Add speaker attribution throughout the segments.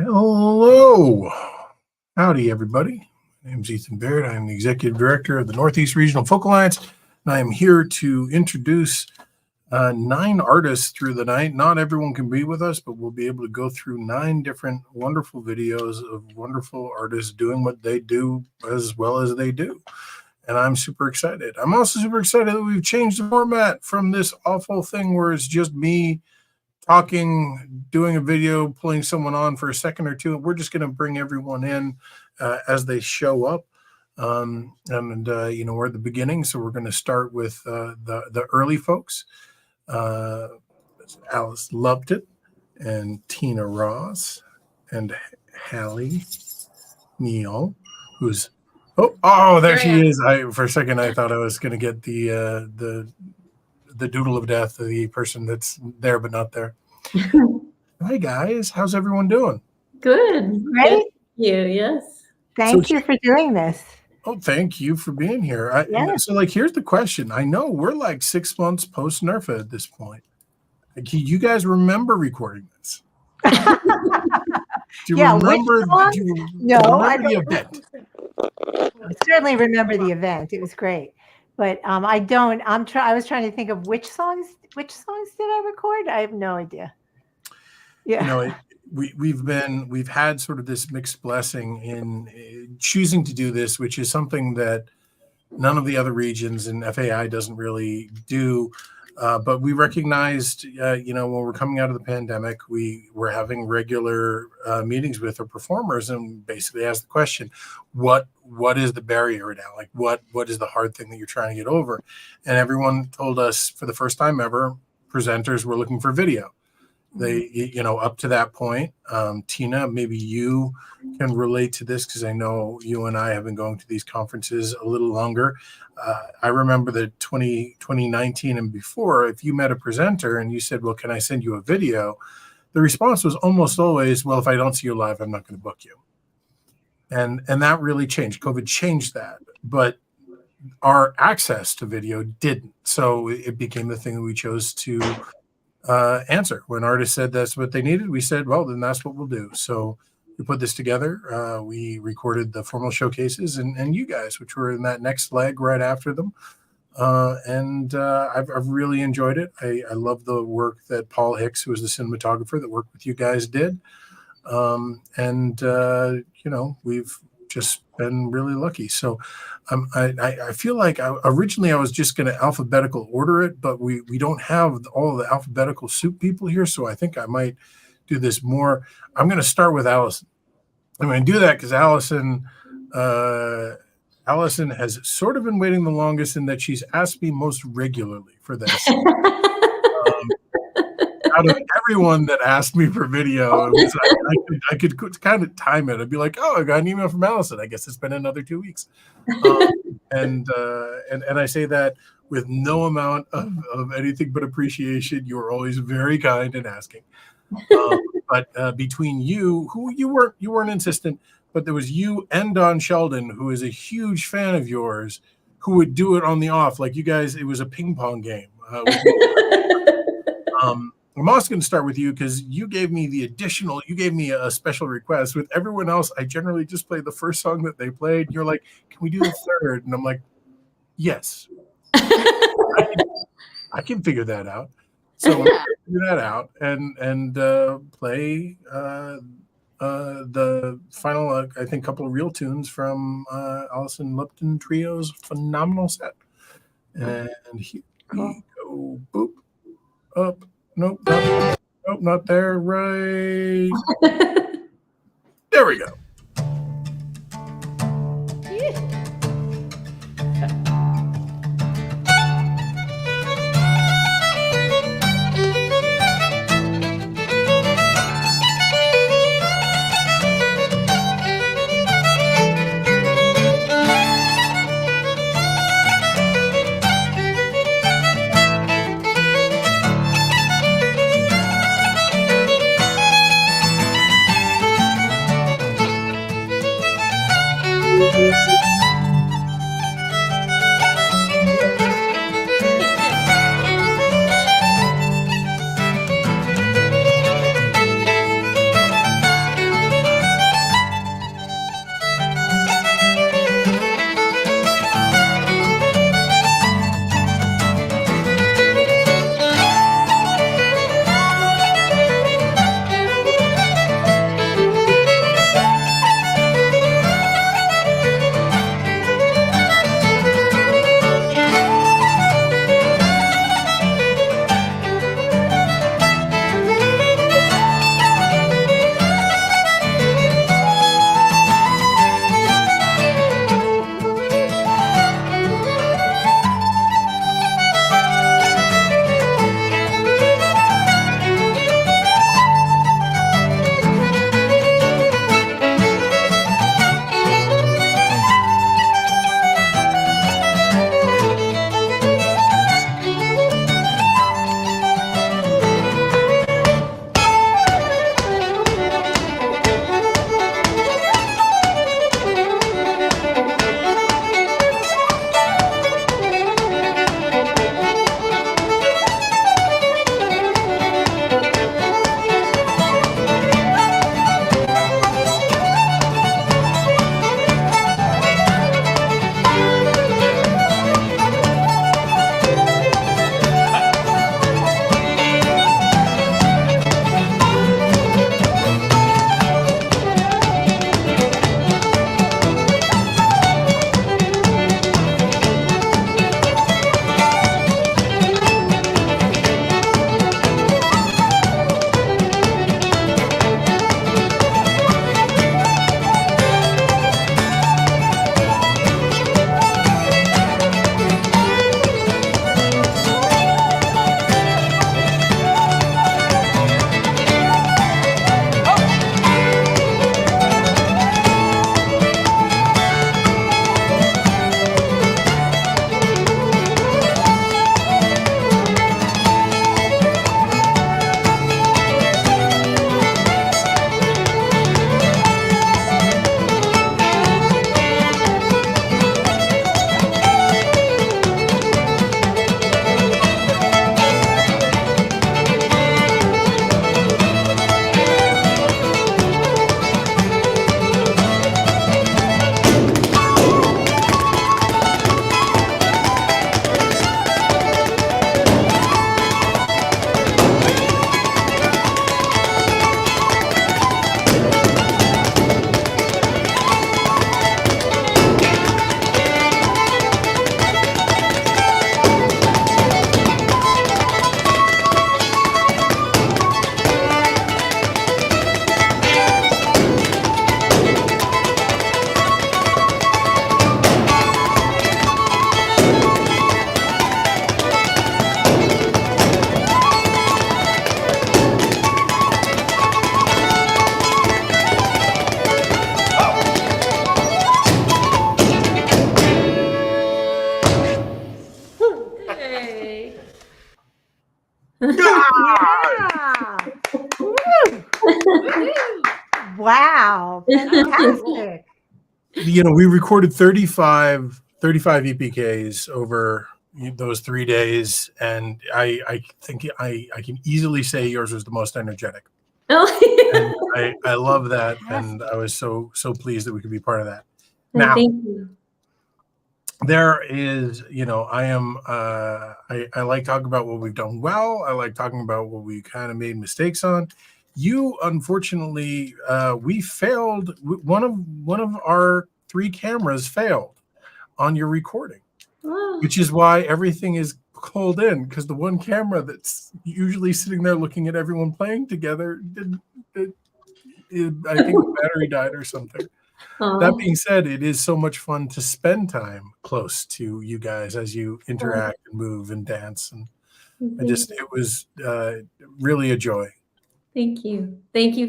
Speaker 1: Hello. Howdy, everybody. My name is Ethan Baird. I am the Executive Director of the Northeast Regional Folk Alliance, and I am here to introduce 9 artists through the night. Not everyone can be with us, but we'll be able to go through 9 different wonderful videos of wonderful artists doing what they do as well as they do. And I'm super excited. I'm also super excited that we've changed the format from this awful thing where it's just me talking, doing a video, pulling someone on for a second or two. We're just going to bring everyone in as they show up. We're at the beginning, so we're going to start with the early folks. Alice Lupton and Tina Ross and Halley Neal, who's there she is. For a second I thought I was going to get the doodle of death, the person that's there but not there. Hi guys, how's everyone doing?
Speaker 2: Good.
Speaker 3: Great.
Speaker 2: Thank you. Yes.
Speaker 3: Thank you for doing this.
Speaker 1: Oh, thank you for being here. So here's the question. I know we're like 6 months post NERFA at this point. You guys remember recording this? Do you remember the event?
Speaker 3: I certainly remember the event. It was great. But I don't. I was trying to think of which songs did I record? I have no idea. Yeah. We've had sort of this mixed blessing in choosing to do this, which is something that none of the other regions and FAI doesn't really do. But we recognized, when we're coming out of the pandemic, we were having regular meetings with our performers and basically asked the question, what is the barrier now? Like, what is the hard thing that you're trying to get over? And everyone told us for the first time ever, presenters were looking for video. They, up to that point, Tina, maybe you can relate to this because I know you and I have been going to these conferences a little longer. I remember the 2019 and before, if you met a presenter and you said, well, can I send you a video? The response was almost always, well, if I don't see you live, I'm not going to book you. And that really changed. COVID changed that. But our access to video didn't. So it became the thing that we chose to answer. When artists said that's what they needed, we said, well, then that's what we'll do. So we put this together. We recorded the formal showcases and you guys, which were in that next leg right after them. I've really enjoyed it. I love the work that Paul Hicks, who was the cinematographer that worked with you guys, did. We've just been really lucky. So I feel like originally I was just going to alphabetical order it, but we don't have all the alphabetical soup people here. So I think I might do this more. I'm going to start with Allison. I'm going to do that because Allison has sort of been waiting the longest in that she's asked me most regularly for this. Out of everyone that asked me for video, I could kind of time it. I'd be like, oh, I got an email from Allison. I guess it's been another 2 weeks. And I say that with no amount of anything but appreciation. You were always very kind in asking. But between you, who you weren't insistent, but there was you and Don Sheldon, who is a huge fan of yours, who would do it on the off. Like you guys, it was a ping pong game. I'm also going to start with you because you gave me a special request. With everyone else, I generally just play the first song that they played. You're like, can we do the third? And I'm like, yes. I can figure that out. So we'll figure that out and play the final, I think, couple of real tunes from Allison Lupton Trio's phenomenal set. And here we go. Boop. Up. Nope, not there. Right. There we go. Yeah. Woo. Wow. Fantastic.
Speaker 1: We recorded 35 EPKs over those 3 days, and I think I can easily say yours was the most energetic. And I love that, and I was so pleased that we could be part of that. Now,
Speaker 2: thank you.
Speaker 1: there is, I am I like talking about what we've done well. I like talking about what we kind of made mistakes on. You, unfortunately, we failed. One of our 3 cameras failed on your recording, which is why everything is called in, because the one camera that's usually sitting there looking at everyone playing together I think the battery died or something. That being said, it is so much fun to spend time close to you guys as you interact and move and dance, and it was really a joy.
Speaker 2: Thank you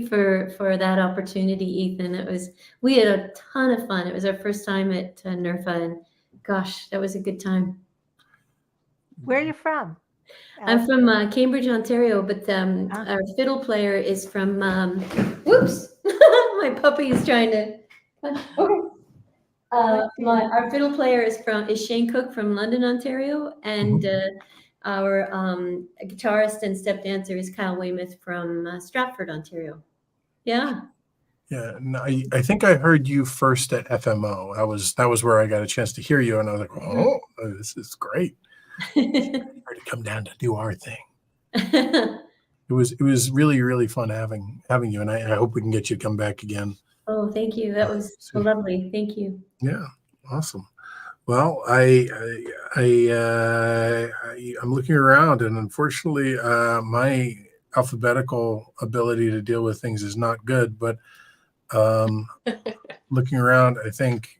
Speaker 2: for that opportunity, Ethan. We had a ton of fun. It was our first time at NERFA, and gosh, that was a good time.
Speaker 3: Where are you from?
Speaker 2: I'm from Cambridge, Ontario, but our fiddle player is from whoops, my puppy is trying to. Okay. Our fiddle player is Shane Cook from London, Ontario, and our guitarist and step dancer is Kyle Weymouth from Stratford, Ontario. Yeah.
Speaker 1: Yeah, and I think I heard you first at FMO. That was where I got a chance to hear you, and I was like, oh, this is great. To come down to do our thing. It was really, really fun having you, and I hope we can get you to come back again.
Speaker 2: Oh, thank you. That was lovely. Thank you.
Speaker 1: Yeah, awesome. Well, I'm looking around, and unfortunately, my alphabetical ability to deal with things is not good. But looking around, I think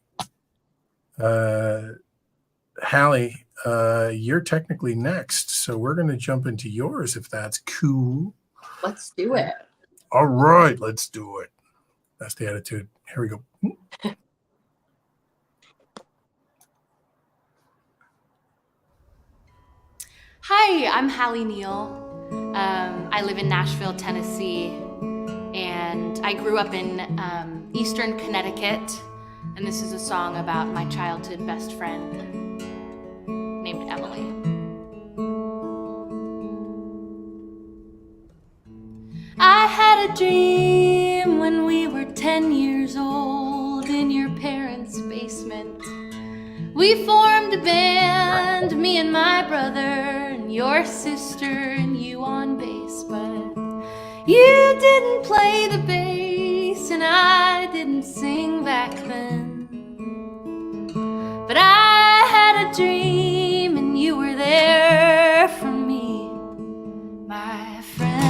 Speaker 1: Halley, you're technically next, so we're going to jump into yours if that's cool.
Speaker 4: Let's do it.
Speaker 1: All right, let's do it. That's the attitude. Here we go.
Speaker 4: Hi, I'm Halley Neal. I live in Nashville, Tennessee, and I grew up in Eastern Connecticut, and this is a song about my childhood best friend named Emily. I had a dream when we were 10 years old in your parents' basement. We formed a band, me and my brother, and your sister, and you on bass. But you didn't play the bass, and I didn't sing back then. But I had a dream, and you were there for me, my friend.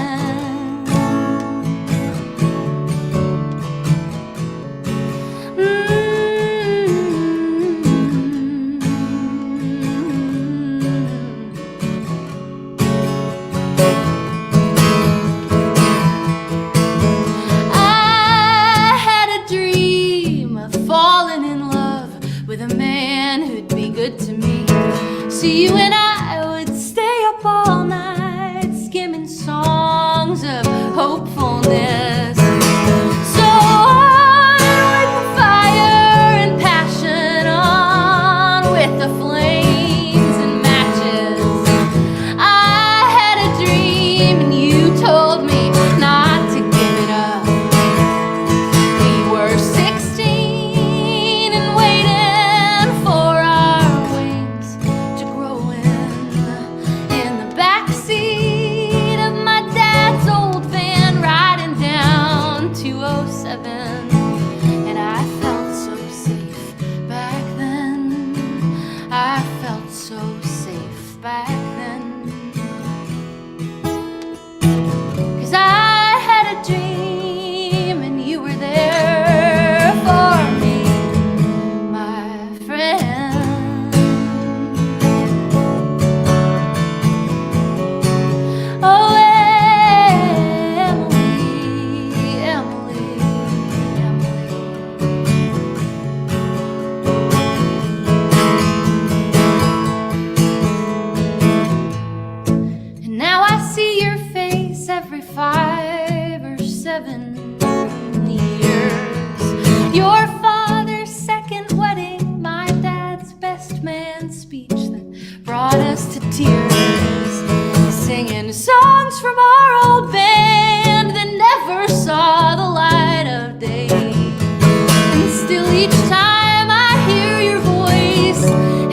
Speaker 4: I had a dream of falling in love with a man who'd be good to me. So you and I would stay up all night skimming songs of hopefulness. So on with the fire and passion, on with the flames and matches. I had a dream and you told me not to give it up. We were 16 and waiting for our wings to grow in the backseat of my dad's old once every 5 or 7 years. Your father's second wedding, my dad's best man speech that brought us to tears, singing songs from our old band that never saw the light of day. And still each time I hear your voice,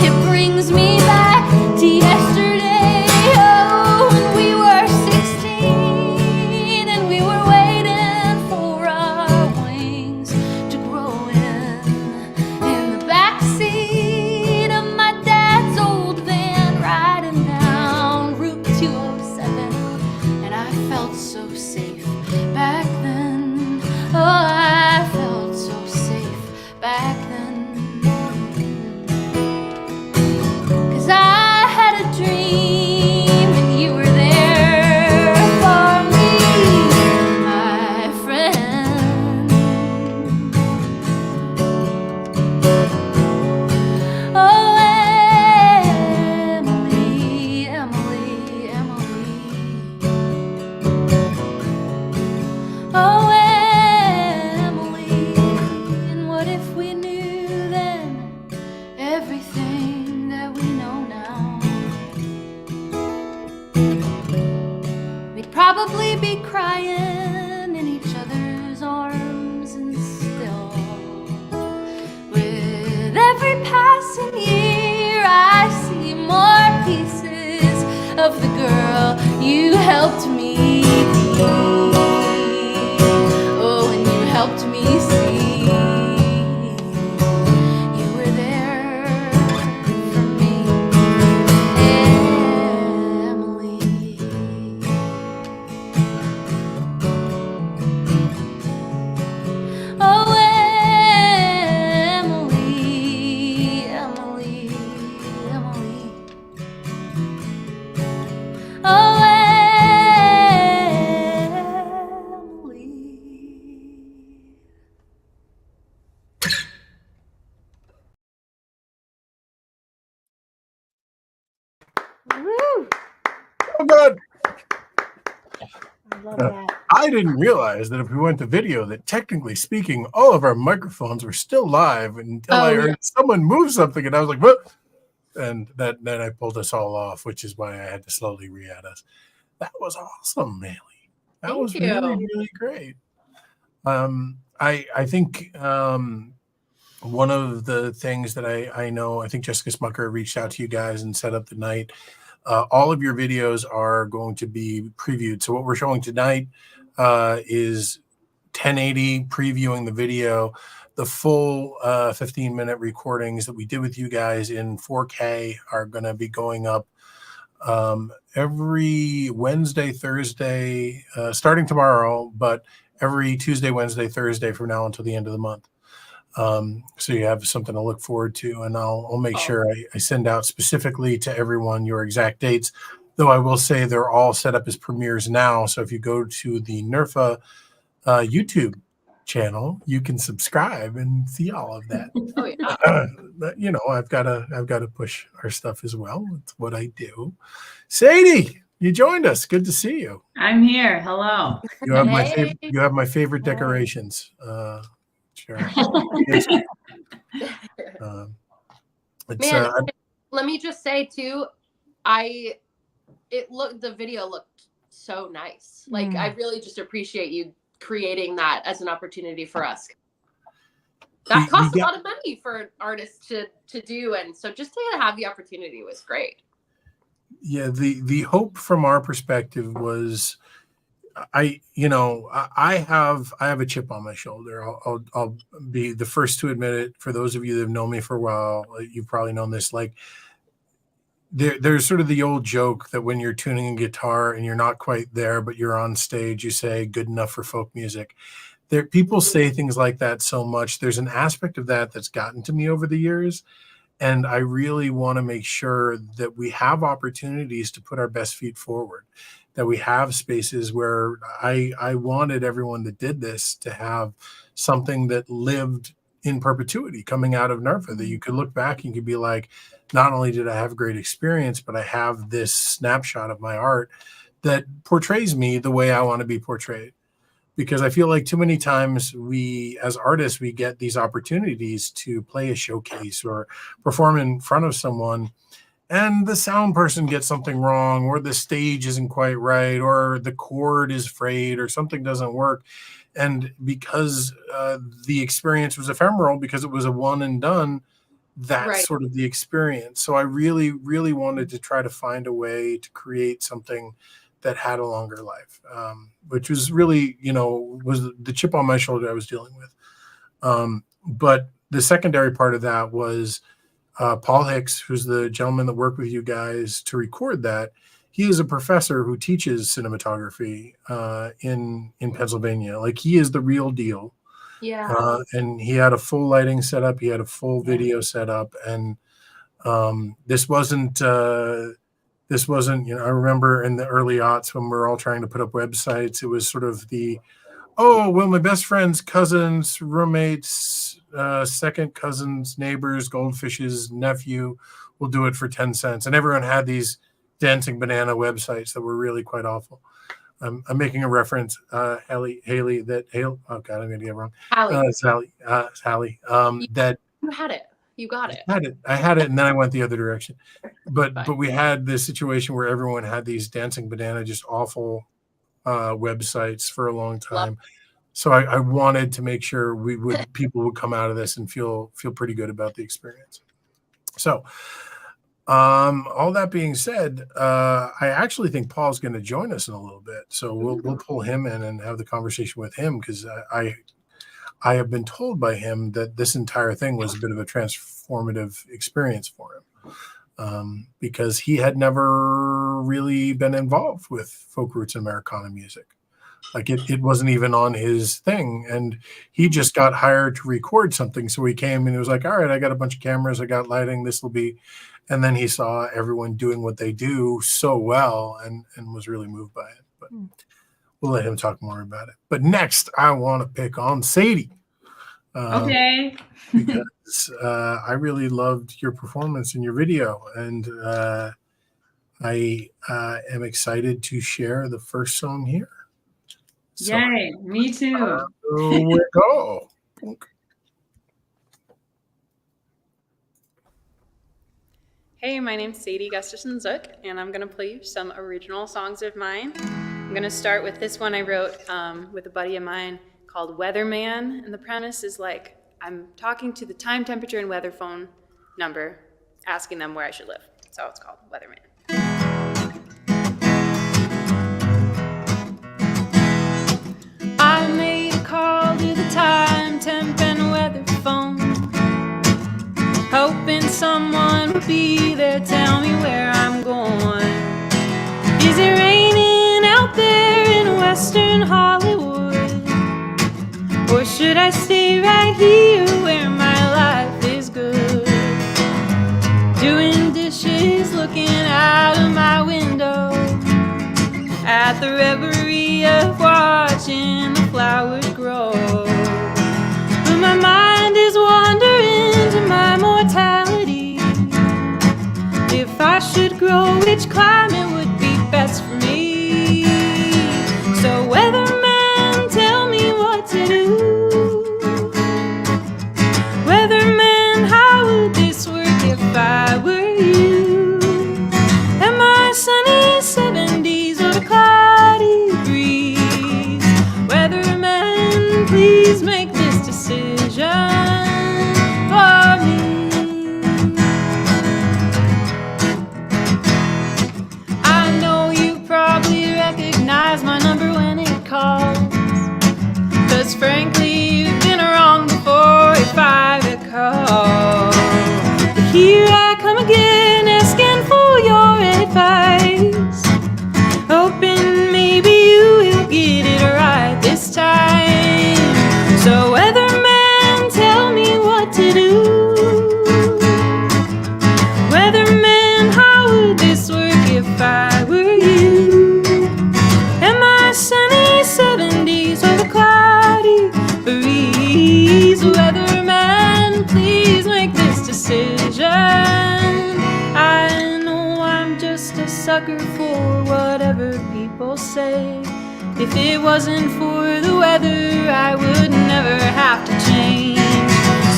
Speaker 4: it brings me back to yesterday. Oh, when we were 16 and we were waiting for our wings to grow in the backseat of my dad's old van, riding down Route 207, and I felt so safe back then. Oh, I felt so safe back then. 'Cause I had a dream and you were there for me, my friend. Oh, Emily, Emily, Emily. Oh, Emily. And what if we knew then everything that we know now? We'd probably be crying in each other's arms, and still, with every passing year, I see more pieces of the girl you helped me be. Oh, and you helped me see you were there for me, Emily. Oh, Emily, Emily, Emily. Oh, Emily.
Speaker 3: Woo!
Speaker 1: Oh, good.
Speaker 3: I love that.
Speaker 1: I didn't realize that if we went to video, that technically speaking, all of our microphones were still live until I heard someone move something, and I was like, "What?" And then I pulled us all off, which is why I had to slowly re-add us. That was awesome, Haley. That
Speaker 2: Thank
Speaker 1: was
Speaker 2: you.
Speaker 1: really, really great. I think one of the things that I know, I think Jessica Smucker reached out to you guys and set up the night. All of your videos are going to be previewed. So what we're showing tonight is 1080 previewing the video. The full 15-minute recordings that we did with you guys in 4K are going to be going up every Wednesday, Thursday, starting tomorrow, but every Tuesday, Wednesday, Thursday from now until the end of the month. So you have something to look forward to, and I'll make sure I send out specifically to everyone your exact dates, though I will say they're all set up as premieres now. So if you go to the NERFA YouTube channel, you can subscribe and see all of that.
Speaker 2: Oh, yeah.
Speaker 1: But you know, I've got to push our stuff as well. It's what I do. Sadie, you joined us. Good to see you.
Speaker 5: I'm here. Hello.
Speaker 1: You have my
Speaker 2: Hey.
Speaker 1: favorite. You have my favorite decorations. Sure.
Speaker 6: Man, let me just say too, the video looked so nice. Like I really just appreciate you creating that as an opportunity for us. That costs a lot of money for an artist to do, and so just to have the opportunity was great.
Speaker 1: Yeah, the hope from our perspective was, I have a chip on my shoulder. I'll be the first to admit it. For those of you that have known me for a while, you've probably known this. Like there's sort of the old joke that when you're tuning a guitar and you're not quite there, but you're on stage, you say good enough for folk music. People say things like that so much. There's an aspect of that that's gotten to me over the years. And I really want to make sure that we have opportunities to put our best feet forward, that we have spaces where I wanted everyone that did this to have something that lived in perpetuity coming out of NERFA, that you could look back and you could be like, not only did I have a great experience, but I have this snapshot of my art that portrays me the way I want to be portrayed. Because I feel like too many times we, as artists, we get these opportunities to play a showcase or perform in front of someone, and the sound person gets something wrong, or the stage isn't quite right, or the chord is frayed, or something doesn't work. And because the experience was ephemeral, because it was a one and done, that's sort of the experience. So I really, really wanted to try to find a way to create something that had a longer life, which was really, was the chip on my shoulder I was dealing with. But the secondary part of that was Paul Hicks, who's the gentleman that worked with you guys to record that. He is a professor who teaches cinematography in Pennsylvania. Like, he is the real deal.
Speaker 6: Yeah.
Speaker 1: And he had a full lighting setup. He had a full video setup. And this wasn't, I remember in the early aughts when we were all trying to put up websites, it was sort of my best friend's cousins, roommates, second cousins, neighbors, goldfish's nephew will do it for 10 cents. And everyone had these dancing banana websites that were really quite awful. I'm making a reference, Halley, oh God, I'm going to get it wrong. Halley. That
Speaker 6: you had it. You got it.
Speaker 1: I had it, and then I went the other direction. But we had this situation where everyone had these dancing banana, just awful websites for a long time. So I wanted to make sure people would come out of this and feel pretty good about the experience. So all that being said, I actually think Paul's going to join us in a little bit. So we'll pull him in and have the conversation with him, because I have been told by him that this entire thing was a bit of a transformative experience for him, because he had never really been involved with folk roots and Americana music. Like, it wasn't even on his thing, and he just got hired to record something. So he came and he was like, all right, I got a bunch of cameras, I got lighting, this will be, and then he saw everyone doing what they do so well and was really moved by it. But we'll let him talk more about it. But next, I want to pick on Sadie.
Speaker 5: Okay.
Speaker 1: Because I really loved your performance in your video, and I am excited to share the first song here. So,
Speaker 5: yay, me too.
Speaker 1: Here we go.
Speaker 5: Hey, my name's Sadie Gustafson-Zook, and I'm going to play you some original songs of mine. I'm going to start with this one I wrote with a buddy of mine called Weatherman, and the premise is like, I'm talking to the time, temperature, and weather phone number, asking them where I should live. That's how it's called, Weatherman. I made a call to the time, temp, and weather phone, hoping someone would be there, tell me where I'm going. Is it raining out there in Western Hollywood? Or should I stay right here where my life is good? Doing dishes, looking out of my window at the reverie of watching the flowers grow. But my mind is wandering to my mortality. If I should grow, which climate would be best for me? So weatherman, tell me what to do. Weatherman, how would this work if I were you? Am I sunny 70s or a cloudy breeze? Weatherman, please make this decision for me. I know you probably recognize my number when it calls, 'cause frankly you've been wrong before if I recall. But here I come again, asking for your advice, hoping maybe you will get it right this time. So weatherman, tell me what to do. Weatherman, how would this work if I were you? Am I sunny 70s or a cloudy breeze? Weatherman, please make this decision. I know I'm just a sucker for whatever people say. If it wasn't for the weather, I would never have to change.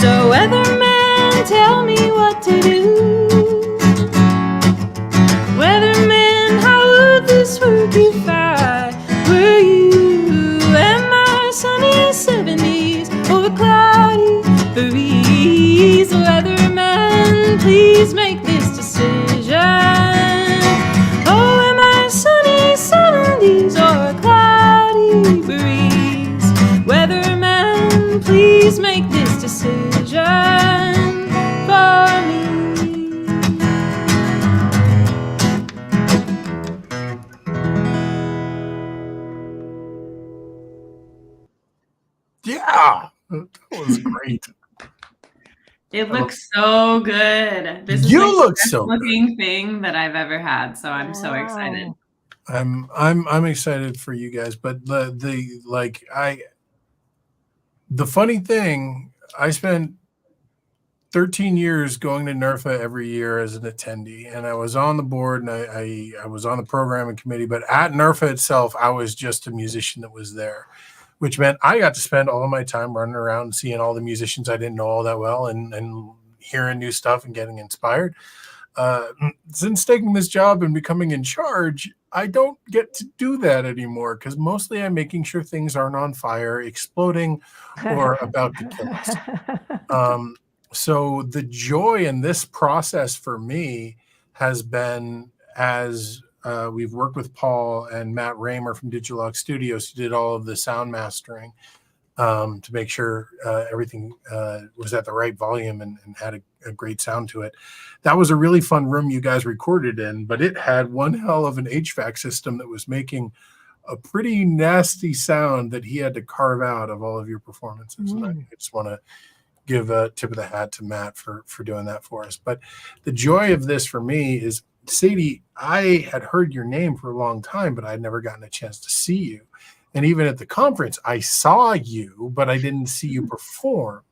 Speaker 5: So weatherman, tell me what to do. Weatherman, how would this work if I were you? Am I sunny 70s over cloudy breeze? Weatherman, please make this decision. Oh, am I sunny 70s or cloudy breeze? Weatherman, please make this decision for me.
Speaker 1: Yeah, that was great.
Speaker 7: It looks so good. This is
Speaker 1: You
Speaker 7: like
Speaker 1: look
Speaker 7: the best
Speaker 1: so good.
Speaker 7: looking thing that I've ever had. So I'm so excited.
Speaker 1: I'm excited for you guys, but the funny thing, I spent 13 years going to NERFA every year as an attendee, and I was on the board and I was on the programming committee, but at NERFA itself, I was just a musician that was there, which meant I got to spend all of my time running around and seeing all the musicians I didn't know all that well and hearing new stuff and getting inspired. Since taking this job and becoming in charge, I don't get to do that anymore because mostly I'm making sure things aren't on fire, exploding, or about to kill us. So the joy in this process for me has been as we've worked with Paul and Matt Raymer from Digilog Studios, who did all of the sound mastering to make sure everything was at the right volume and had a great sound to it. That was a really fun room you guys recorded in, but it had one hell of an HVAC system that was making a pretty nasty sound that he had to carve out of all of your performances. And I just want to give a tip of the hat to Matt for doing that for us. But the joy of this for me is, Sadie, I had heard your name for a long time, but I'd never gotten a chance to see you. And even at the conference, I saw you, but I didn't see you perform.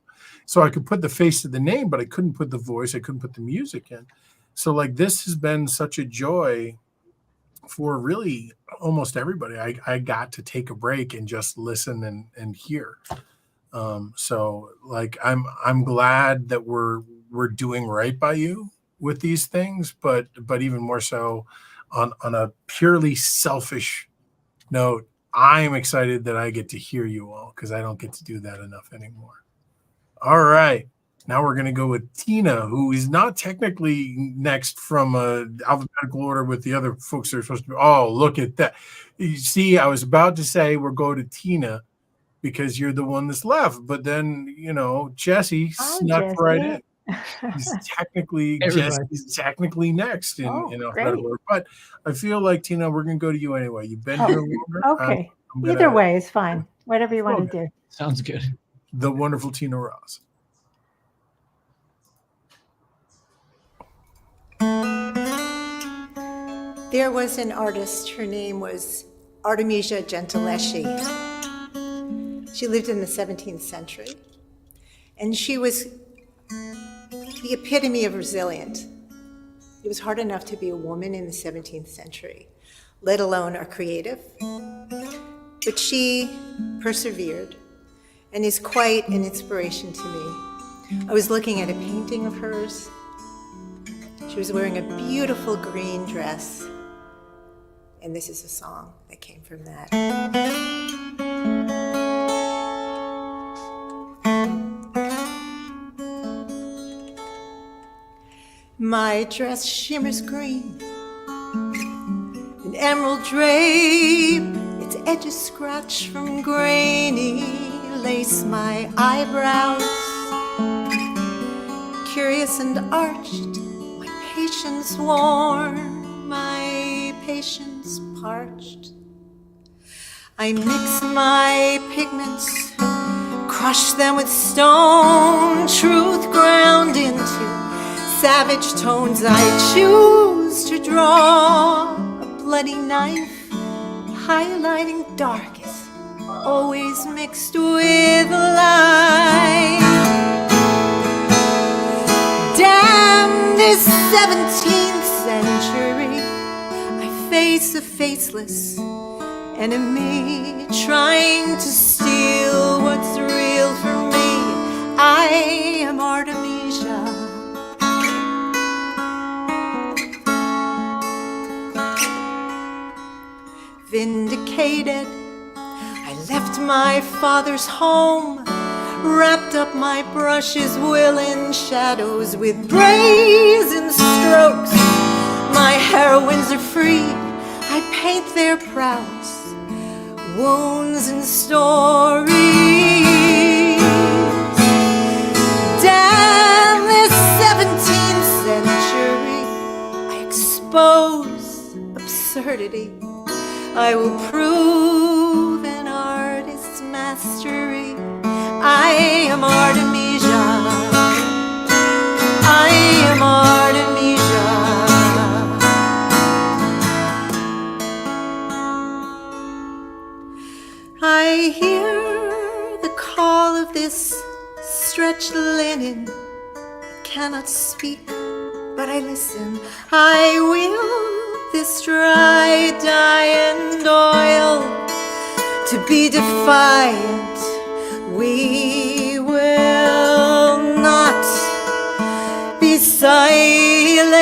Speaker 1: So I could put the face to the name, but I couldn't put the voice. I couldn't put the music in. So like this has been such a joy for really almost everybody. I got to take a break and just listen and hear. So like I'm glad that we're doing right by you with these things, but even more so on a purely selfish note, I'm excited that I get to hear you all because I don't get to do that enough anymore. All right. Now we're going to go with Tina, who is not technically next from alphabetical order with the other folks that are supposed to be. Oh, look at that. You see, I was about to say we'll go to Tina because you're the one that's left. But then, Jesse snuck right in. He's technically next in alphabetical order. But I feel like, Tina, we're going to go to you anyway. You've been here longer.
Speaker 3: Okay. Either way is fine. Whatever you want to do.
Speaker 8: Sounds good.
Speaker 1: The wonderful Tina Ross.
Speaker 3: There was an artist, her name was Artemisia Gentileschi. She lived in the 17th century, and she was the epitome of resilient. It was hard enough to be a woman in the 17th century, let alone a creative. But she persevered and is quite an inspiration to me. I was looking at a painting of hers. She was wearing a beautiful green dress. And this is a song that came from that. My dress shimmers green, an emerald drape, its edges scratch from grainy lace. My eyebrows, curious and arched, my patience worn, my patience parched. I mix my pigments, crush them with stone, truth ground into savage tones. I choose to draw a bloody knife, highlighting darkest, always mixed with light. Damn this 17th century, I face the faceless,
Speaker 8: enemy trying to steal what's real for me. I am Artemisia. Vindicated, I left my father's home, wrapped up my brushes, will in shadows with brazen strokes. My heroines are free, I paint their prowess, wounds and stories. Damn this 17th century, I expose absurdity. I will prove an artist's mastery. I am Artemisia. I am Artemisia. I hear the call of this stretched linen. I cannot speak, but I listen. I will this dry dye and oil to be defiant. We will not be silent,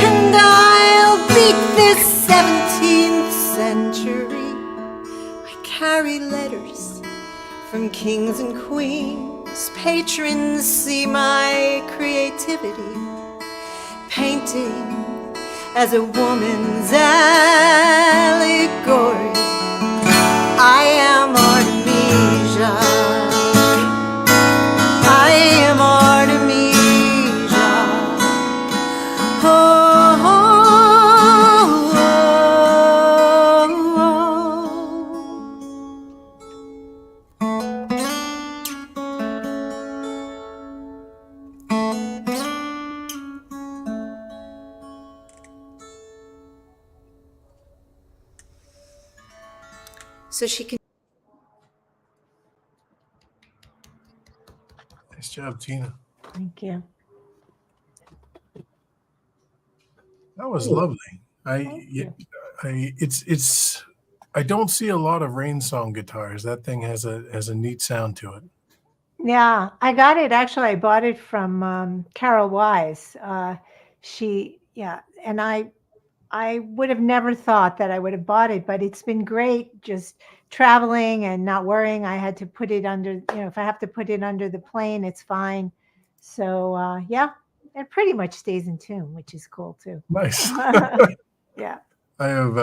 Speaker 8: and I'll beat this 17th century. I carry letters from kings and queens. Patrons see my creativity, painting as a woman's allegory. I am Artemisia. I am Artemisia. Oh, oh, so she can.
Speaker 1: Nice job, Tina.
Speaker 3: Thank you.
Speaker 1: That was lovely. I don't see a lot of rain song guitars. That thing has a neat sound to it.
Speaker 3: Yeah, I got it. Actually, I bought it from Carol Wise. And I would have never thought that I would have bought it, but it's been great just traveling and not worrying. I had to put it under, if I have to put it under the plane, it's fine. So yeah, it pretty much stays in tune, which is cool too.
Speaker 1: Nice.
Speaker 3: Yeah.
Speaker 1: I have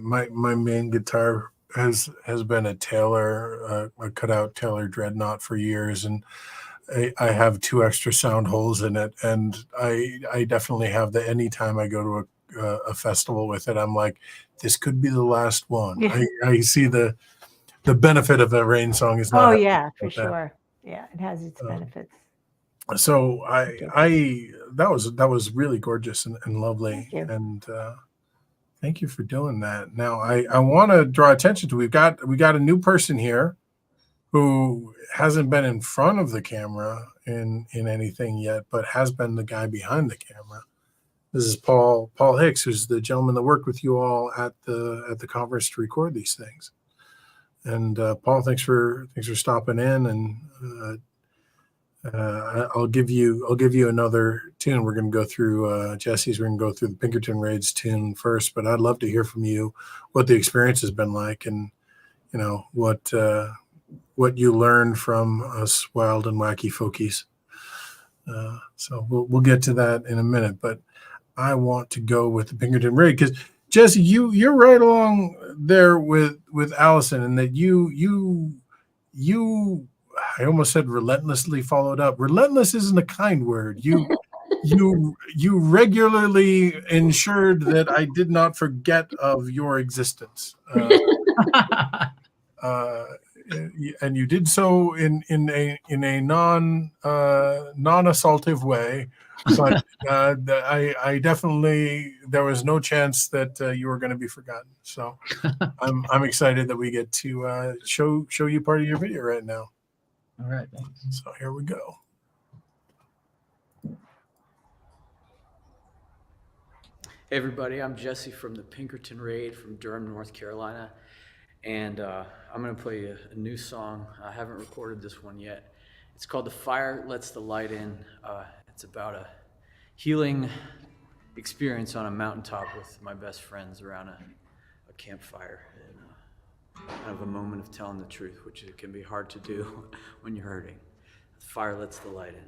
Speaker 1: my main guitar has been a Taylor, a cutout Taylor Dreadnought for years, and I have 2 extra sound holes in it, and I definitely have the anytime I go to a festival with it, I'm like, this could be the last one.
Speaker 3: Yeah.
Speaker 1: I see the benefit of a rain song is not.
Speaker 3: Oh yeah, for sure. Yeah, it has its benefits.
Speaker 1: So that was really gorgeous and lovely.
Speaker 3: Thank you.
Speaker 1: And thank you for doing that. Now I want to draw attention to we got a new person here who hasn't been in front of the camera in anything yet, but has been the guy behind the camera. This is Paul Hicks, who's the gentleman that worked with you all at the conference to record these things. And Paul, thanks for stopping in, and I'll give you another tune. We're going to go through Jesse's. We're going to go through the Pinkerton Raid's tune first, but I'd love to hear from you what the experience has been like, and what you learned from us wild and wacky folkies. So we'll get to that in a minute, but I want to go with the Pinkerton Raid because Jesse, you're right along there with Allison, and that you I almost said relentlessly followed up. Relentless isn't a kind word. You regularly ensured that I did not forget of your existence. And you did so in a non-assaultive way, but I definitely, there was no chance that you were going to be forgotten. So I'm excited that we get to show you part of your video right now.
Speaker 9: All right, thanks.
Speaker 1: So here we go.
Speaker 9: Hey everybody, I'm Jesse from the Pinkerton Raid from Durham, North Carolina, and I'm going to play a new song. I haven't recorded this one yet. It's called The Fire Lets the Light In. It's about a healing experience on a mountaintop with my best friends around a campfire, and kind of a moment of telling the truth, which it can be hard to do when you're hurting. The fire lets the light in.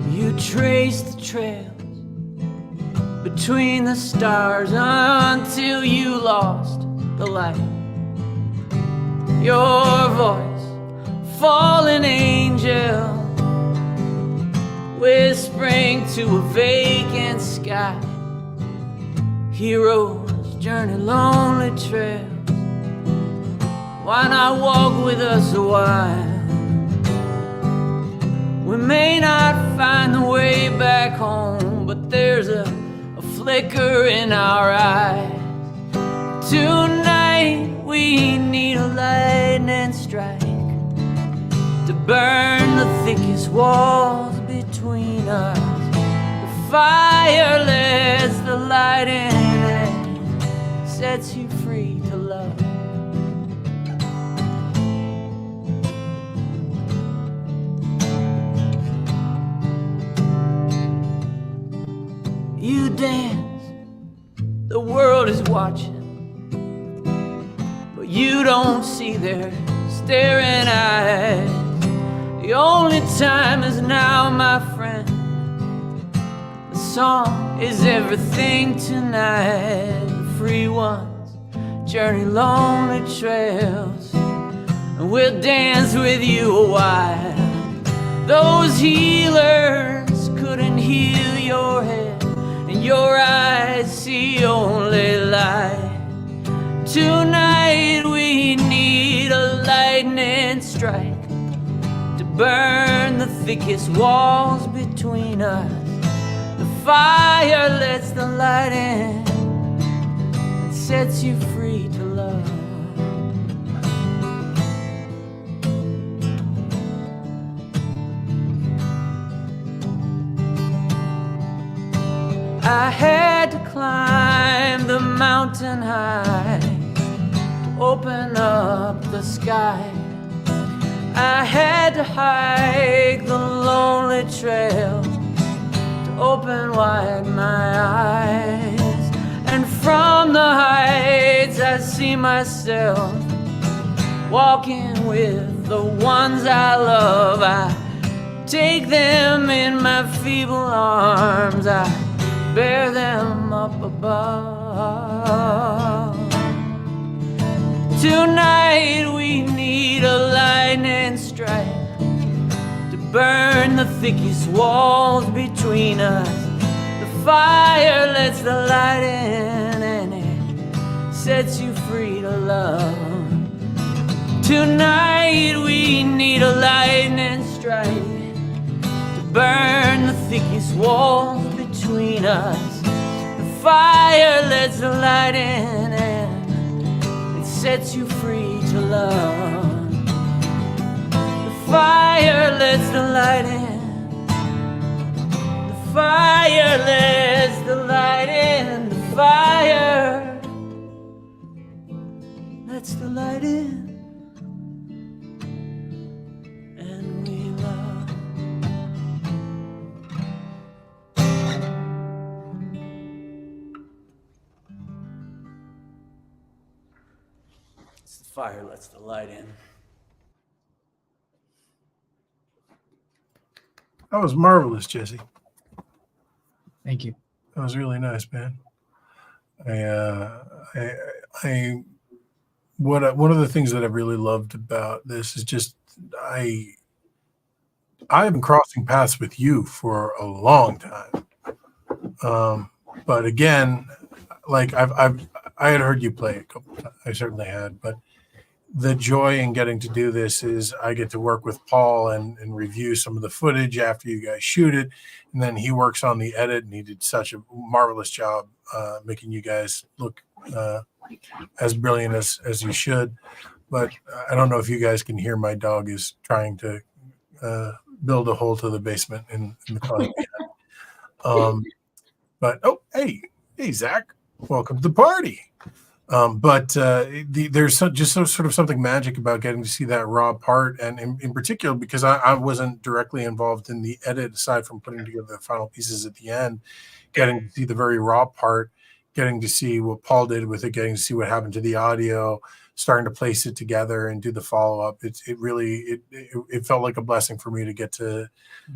Speaker 9: You trace the trails between the stars until you lost the light. Your voice, fallen angel, whispering to a vacant sky. Heroes journey lonely trails. Why not walk with us a while? We may not find the way back home, but there's a flicker in our eyes. Tonight we need a lightning strike to burn the thickest walls between us. The fire lets the light in and sets you free to love. You dance, the world is watching, but you don't see their staring eyes. The only time is now, my friend. The song is everything tonight. The free ones journey lonely trails, and we'll dance with you a while. Those healers couldn't heal your head, and your eyes see only light. Tonight we need a lightning strike to burn the thickest walls between us. The fire lets the light in and sets you free to love. I had to climb the mountain high to open up the sky. I had to hike the lonely trail to open wide my eyes. And from the heights I see myself walking with the ones I love. I take them in my feeble arms, I bear them up above. Tonight we need a lightning strike to burn the thickest walls between us. The fire lets the light in and it sets you free to love. Tonight we need a lightning strike to burn the thickest walls between us. The fire lets the light in and it sets you free to love. The fire lets the light in. The fire lets the light in. The fire lets the light in. And we love. It's the fire lets the light in.
Speaker 1: That was marvelous, Jesse.
Speaker 10: Thank you.
Speaker 1: That was really nice, man. One of the things that I really loved about this is just I've been crossing paths with you for a long time. But again, like I had heard you play a couple of times. I certainly had, but the joy in getting to do this is I get to work with Paul and review some of the footage after you guys shoot it. And then he works on the edit, and he did such a marvelous job making you guys look as brilliant as you should. but I don't know if you guys can hear. My dog is trying to build a hole to the basement in the car. But hey, Zach, welcome to the party. There's sort of something magic about getting to see that raw part, and in particular because I wasn't directly involved in the edit aside from putting together the final pieces at the end. Getting to see the very raw part, getting to see what Paul did with it, getting to see what happened to the audio, starting to place it together and do the follow up. It really felt like a blessing for me to get to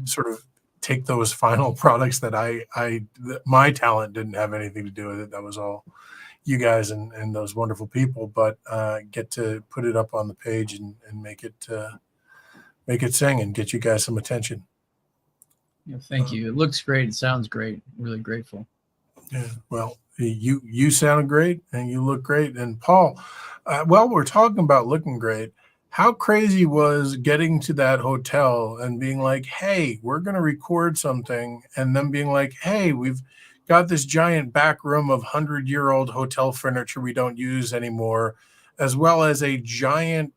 Speaker 1: sort of take those final products that my talent didn't have anything to do with it. That was all you guys and those wonderful people, but get to put it up on the page and make it sing and get you guys some attention.
Speaker 10: Yeah, thank you. It looks great. It sounds great. Really grateful.
Speaker 1: Yeah. Well, you sound great and you look great. And Paul, while we're talking about looking great, how crazy was getting to that hotel and being like, hey, we're going to record something, and then being like, hey, we've got this giant back room of 100-year-old hotel furniture we don't use anymore, as well as a giant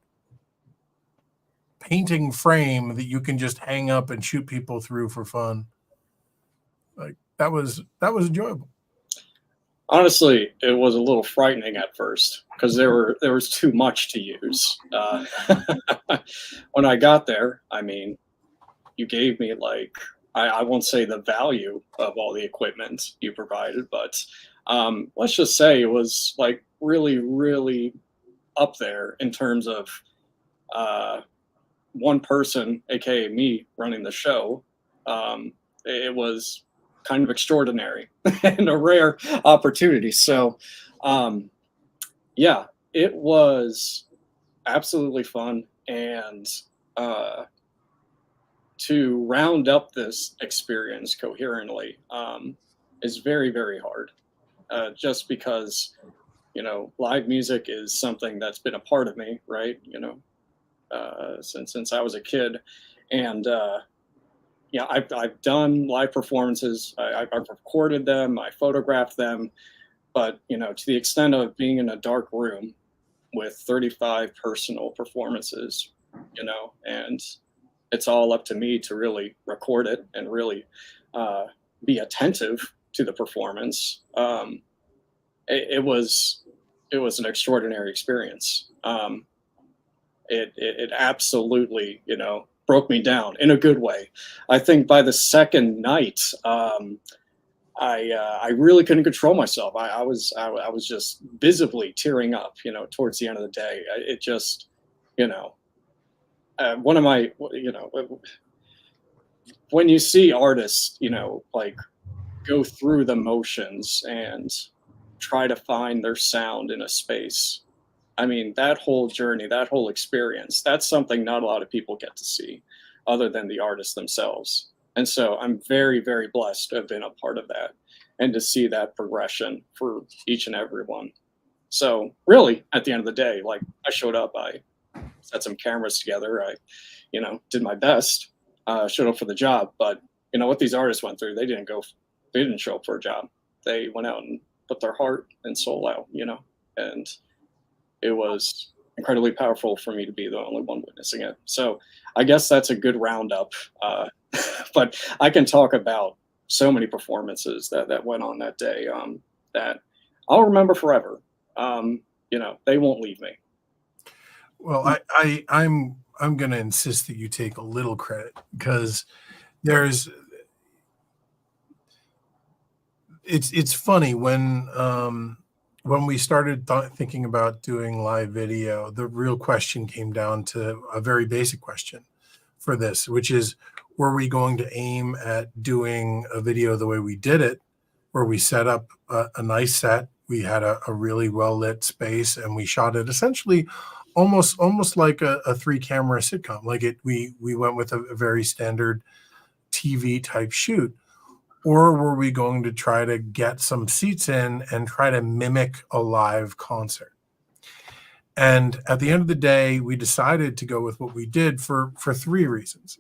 Speaker 1: painting frame that you can just hang up and shoot people through for fun. Like that was enjoyable.
Speaker 11: Honestly, it was a little frightening at first because there was too much to use. When I got there, I mean, you gave me like, I won't say the value of all the equipment you provided, but let's just say it was like really, really up there in terms of one person, aka me, running the show. It was kind of extraordinary and a rare opportunity. So, yeah, it was absolutely fun. And to round up this experience coherently is very, very hard. Just because, live music is something that's been a part of me, right? Since I was a kid. And yeah, I've done live performances. I've recorded them. I photographed them. But, to the extent of being in a dark room with 35 personal performances, and it's all up to me to really record it and really be attentive to the performance. It was an extraordinary experience. It absolutely, broke me down in a good way. I think by the second night, I really couldn't control myself. I was just visibly tearing up, towards the end of the day. It just, one of my, when you see artists, like go through the motions and try to find their sound in a space. I mean, that whole journey, that whole experience, that's something not a lot of people get to see other than the artists themselves. And so I'm very, very blessed to have been a part of that and to see that progression for each and every one. So really, at the end of the day, like I showed up, I set some cameras together, I, did my best, showed up for the job. But what these artists went through, they didn't show up for a job. They went out and put their heart and soul out, and it was incredibly powerful for me to be the only one witnessing it. So I guess that's a good roundup. But I can talk about so many performances that went on that day that I'll remember forever. They won't leave me.
Speaker 1: Well, I'm going to insist that you take a little credit because it's funny when we started thinking about doing live video, the real question came down to a very basic question for this, which is, were we going to aim at doing a video the way we did it, where we set up a nice set, we had a really well-lit space, and we shot it essentially almost like a 3-camera sitcom. Like we went with a very standard TV type shoot. Or were we going to try to get some seats in and try to mimic a live concert? And at the end of the day, we decided to go with what we did for 3 reasons.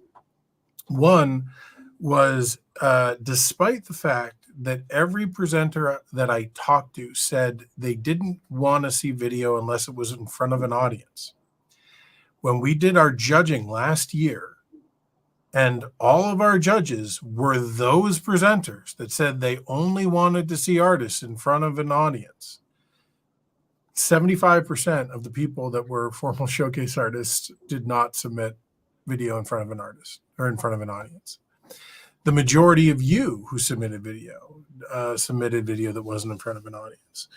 Speaker 1: One was, despite the fact that every presenter that I talked to said they didn't want to see video unless it was in front of an audience. when we did our judging last year, and all of our judges were those presenters that said they only wanted to see artists in front of an audience, 75% of the people that were formal showcase artists did not submit video in front of an artist or in front of an audience. The majority of you who submitted video that wasn't in front of an audience.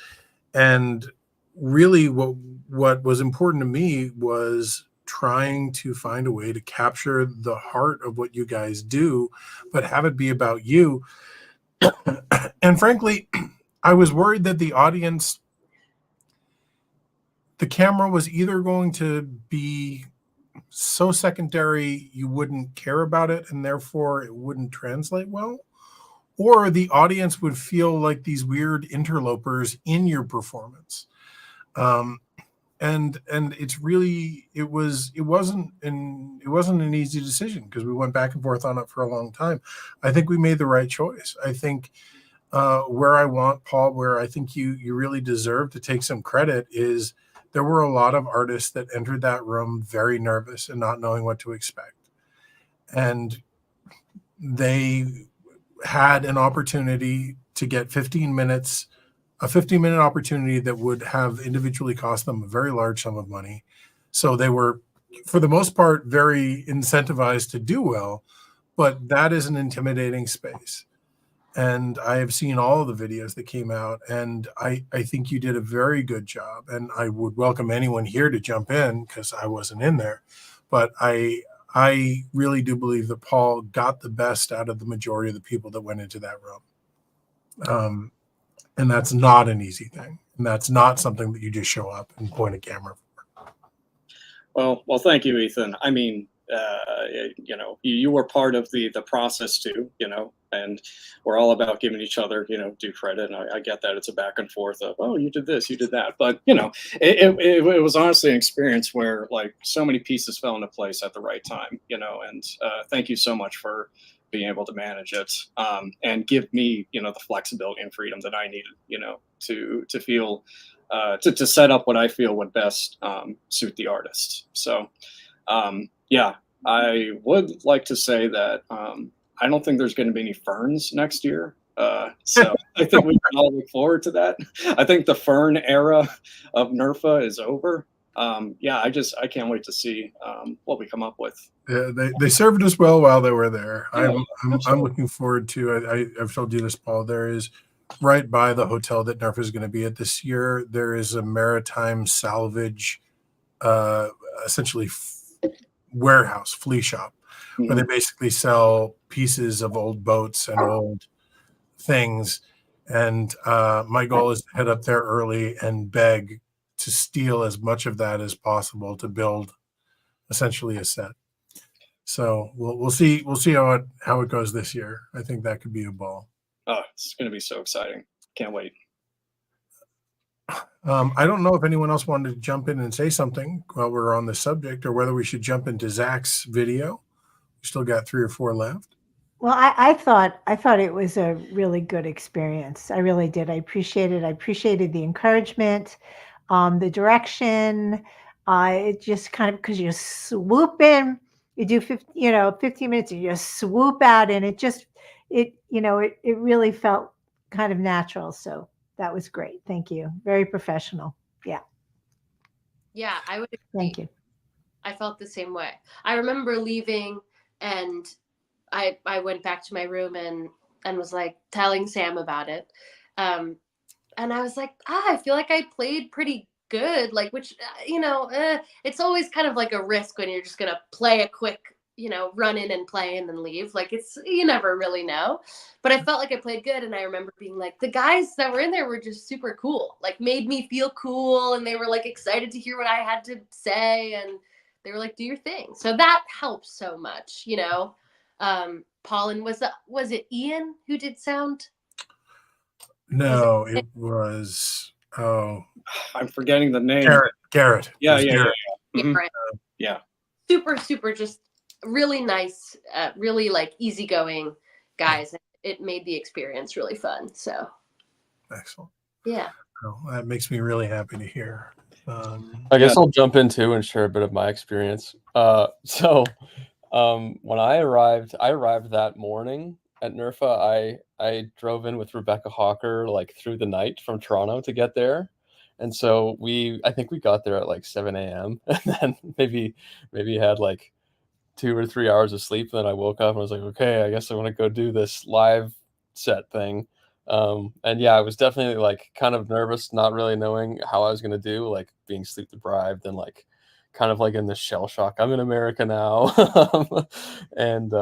Speaker 1: And really what was important to me was trying to find a way to capture the heart of what you guys do, but have it be about you. And frankly, I was worried that the audience, the camera was either going to be so secondary you wouldn't care about it and therefore it wouldn't translate well, or the audience would feel like these weird interlopers in your performance. And it's really, it wasn't an easy decision because we went back and forth on it for a long time. I think we made the right choice. I think where I want, Paul, where I think you really deserve to take some credit is there were a lot of artists that entered that room very nervous and not knowing what to expect. And they had an opportunity to get 15 minutes, a 15-minute opportunity that would have individually cost them a very large sum of money. So they were, for the most part, very incentivized to do well, but that is an intimidating space. And I have seen all of the videos that came out, and I think you did a very good job. And I would welcome anyone here to jump in because I wasn't in there. But I really do believe that Paul got the best out of the majority of the people that went into that room. And that's not an easy thing. And that's not something that you just show up and point a camera for.
Speaker 11: Well, thank you, Ethan. I mean, you were part of the process too, and we're all about giving each other, due credit. And I get that it's a back and forth of, oh, you did this, you did that. But, it was honestly an experience where like so many pieces fell into place at the right time, and thank you so much for being able to manage it and give me, the flexibility and freedom that I needed, to feel, to set up what I feel would best suit the artist. So, yeah, I would like to say that I don't think there's going to be any ferns next year. So I think we can all look forward to that. I think the fern era of NERFA is over. Yeah, I can't wait to see what we come up with.
Speaker 1: Yeah, they served us well while they were there. Yeah, I'm looking forward to. I've told you this, Paul. There is right by the hotel that NERFA is going to be at this year. There is a maritime salvage, essentially warehouse, flea shop, where they basically sell pieces of old boats and old things. And my goal is to head up there early and beg to steal as much of that as possible to build essentially a set. So we'll see how it goes this year. I think that could be a ball.
Speaker 11: Oh, it's going to be so exciting. Can't wait.
Speaker 1: I don't know if anyone else wanted to jump in and say something while we're on the subject, or whether we should jump into Zach's video. We still got 3 or 4 left.
Speaker 3: Well, I thought it was a really good experience. I really did. I appreciated it. I appreciated the encouragement, the direction. It just kind of, because you swoop in, you do 15 minutes, and you just swoop out, and it really felt kind of natural. So that was great. Thank you. Very professional. Yeah.
Speaker 6: Yeah, I would agree.
Speaker 3: Thank you.
Speaker 6: I felt the same way. I remember leaving, and I went back to my room and was like telling Sam about it. And I was like, I feel like I played pretty good. Like, which, it's always kind of like a risk when you're just going to play a quick, run in and play and then leave. Like, you never really know. But I felt like I played good. And I remember being like, the guys that were in there were just super cool, like made me feel cool. And they were like excited to hear what I had to say. And they were like, do your thing. So that helps so much, Paul, and was it Ian who did sound?
Speaker 1: No, it was,
Speaker 11: I'm forgetting the name.
Speaker 1: Garrett.
Speaker 11: Yeah.
Speaker 6: Mm-hmm.
Speaker 11: Yeah.
Speaker 6: Super, just really nice, really like easygoing guys. It made the experience really fun. So
Speaker 1: excellent.
Speaker 6: Yeah.
Speaker 1: Well, that makes me really happy to hear.
Speaker 12: I guess I'll jump in too and share a bit of my experience. When I arrived that morning at NERFA. I drove in with Rebecca Hawker like through the night from Toronto to get there. And so I think we got there at like 7 a.m. and then maybe had like 2 or 3 hours of sleep. And then I woke up and I was like, okay, I guess I want to go do this live set thing. And yeah, I was definitely like kind of nervous, not really knowing how I was going to do, like being sleep deprived and like kind of like in this shell shock. I'm in America now. And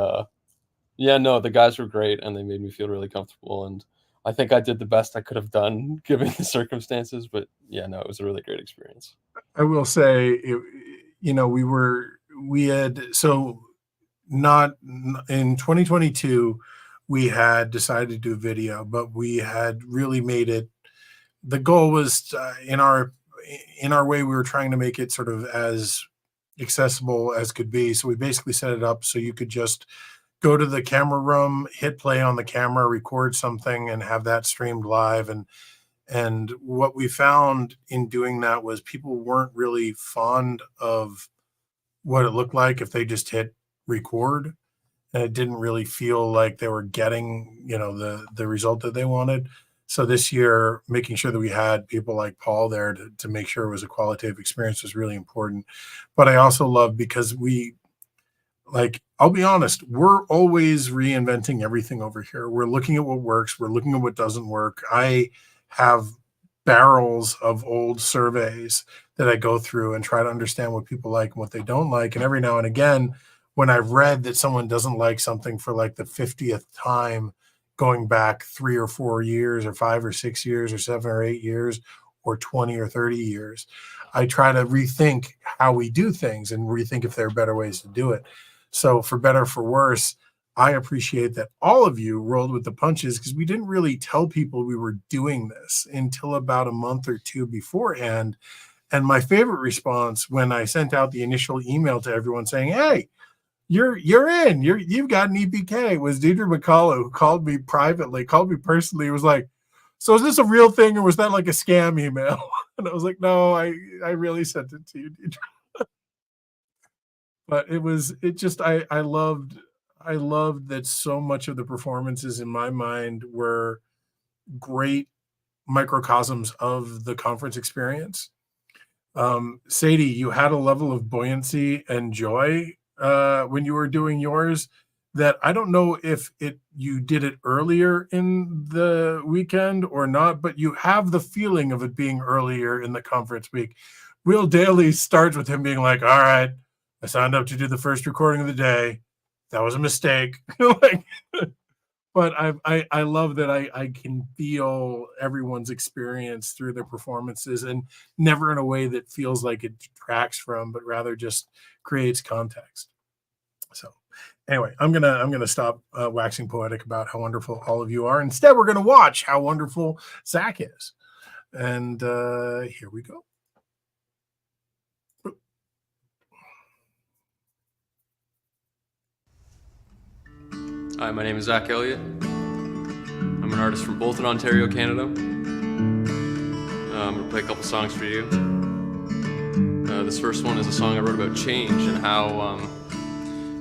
Speaker 12: yeah, no, the guys were great and they made me feel really comfortable. And I think I did the best I could have done given the circumstances. But yeah, no, it was a really great experience.
Speaker 1: I will say, not in 2022, we had decided to do video, but we had really made it. The goal was in our way, we were trying to make it sort of as accessible as could be. So we basically set it up so you could just go to the camera room, hit play on the camera, record something, and have that streamed live. And what we found in doing that was people weren't really fond of what it looked like if they just hit record, and it didn't really feel like they were getting, the result that they wanted. So this year, making sure that we had people like Paul there to make sure it was a qualitative experience was really important. But I also love, because I'll be honest, we're always reinventing everything over here. We're looking at what works. We're looking at what doesn't work. I have barrels of old surveys that I go through and try to understand what people like and what they don't like. And every now and again, when I've read that someone doesn't like something for like the 50th time, going back 3 or 4 years or 5 or 6 years or 7 or 8 years or 20 or 30 years, I try to rethink how we do things and rethink if there are better ways to do it. So for better or for worse, I appreciate that all of you rolled with the punches, because we didn't really tell people we were doing this until about a month or two beforehand. And my favorite response when I sent out the initial email to everyone saying, hey, you're in, you've got an EPK, was Deidre McCullough, who called me personally, was like, so is this a real thing or was that like a scam email? And I was like, no, I really sent it to you, Deidre. But I loved that so much of the performances in my mind were great microcosms of the conference experience. Sadie, you had a level of buoyancy and joy when you were doing yours that I don't know if you did it earlier in the weekend or not, but you have the feeling of it being earlier in the conference week. Will Daly starts with him being like, all right, I signed up to do the first recording of the day. That was a mistake. But I love that I can feel everyone's experience through their performances, and never in a way that feels like it detracts from, but rather just creates context. So anyway, I'm gonna stop waxing poetic about how wonderful all of you are. Instead, we're gonna watch how wonderful Zack is. And here we go.
Speaker 12: Hi, my name is Zack Elliott. I'm an artist from Bolton, Ontario, Canada. I'm going to play a couple songs for you. This first one is a song I wrote about change and how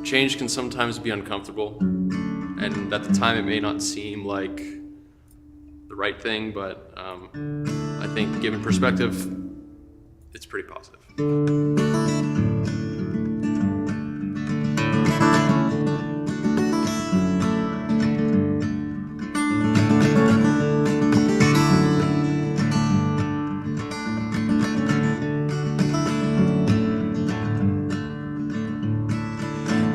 Speaker 12: change can sometimes be uncomfortable. And at the time it may not seem like the right thing, but I think given perspective, it's pretty positive.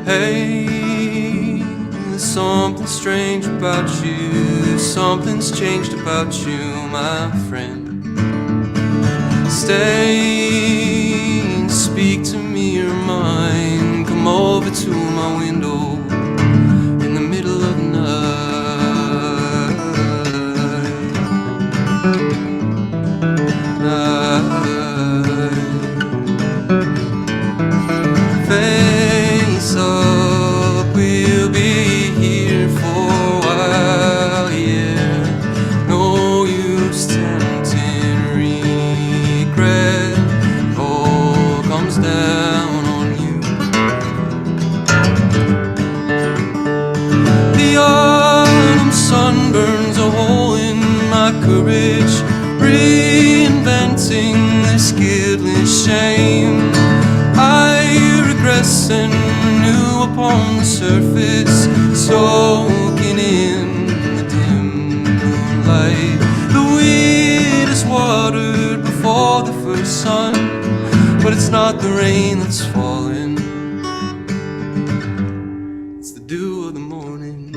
Speaker 12: Hey, there's something strange about you. Something's changed about you, my friend. Stay, speak to me, your mind. Come over to my window in the middle of the night. Face up, we'll be here for a while, yeah. No use tempting regret.
Speaker 13: down on you. The autumn sun burns a hole in my courage, reinventing this guiltless shame. I regress and new upon the surface, soaking in the dim moonlight. The weed is watered before the first sun, but it's not the rain that's falling, it's the dew of the morning.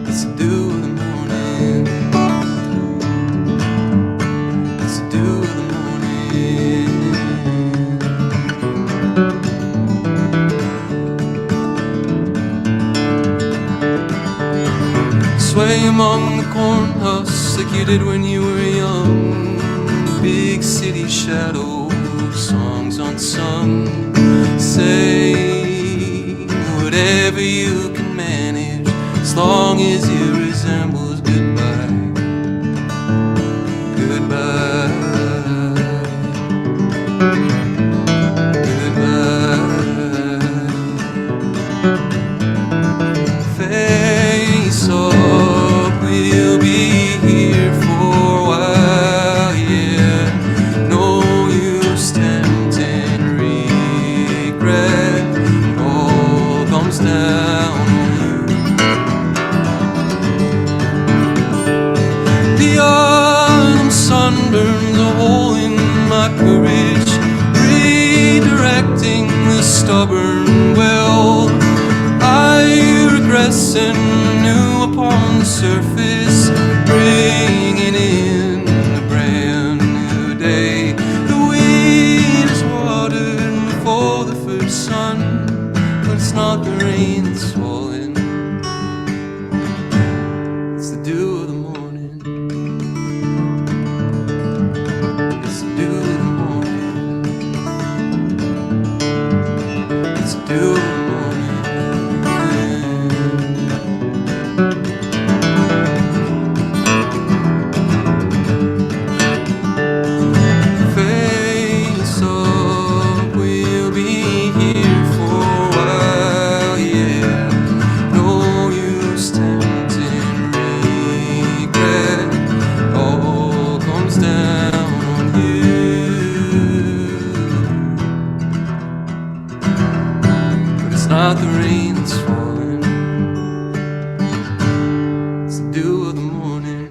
Speaker 13: It's the dew of the morning. It's the dew of the morning. Sway among the corn husks like you did when you were young. Big city shadows, songs unsung. Say whatever you can manage, as long as it resembles goodbye. Goodbye. Goodbye. Face up, we'll be here for a while, yeah. No use tempting regret, it all comes down on you. The autumn sun burns a hole in my courage, redirecting the stubborn well. I regress and new upon the surface, bringing in a brand new day. The weed is watered before the first sun, but it's not the rain that's falling, it's the dew of the morning. It's the dew of the morning. It's the dew of the morning. Face up, we'll be here for a while, yeah. No use tempting regret, all comes down on you. But it's not the rain that's falling, it's the dew of the morning.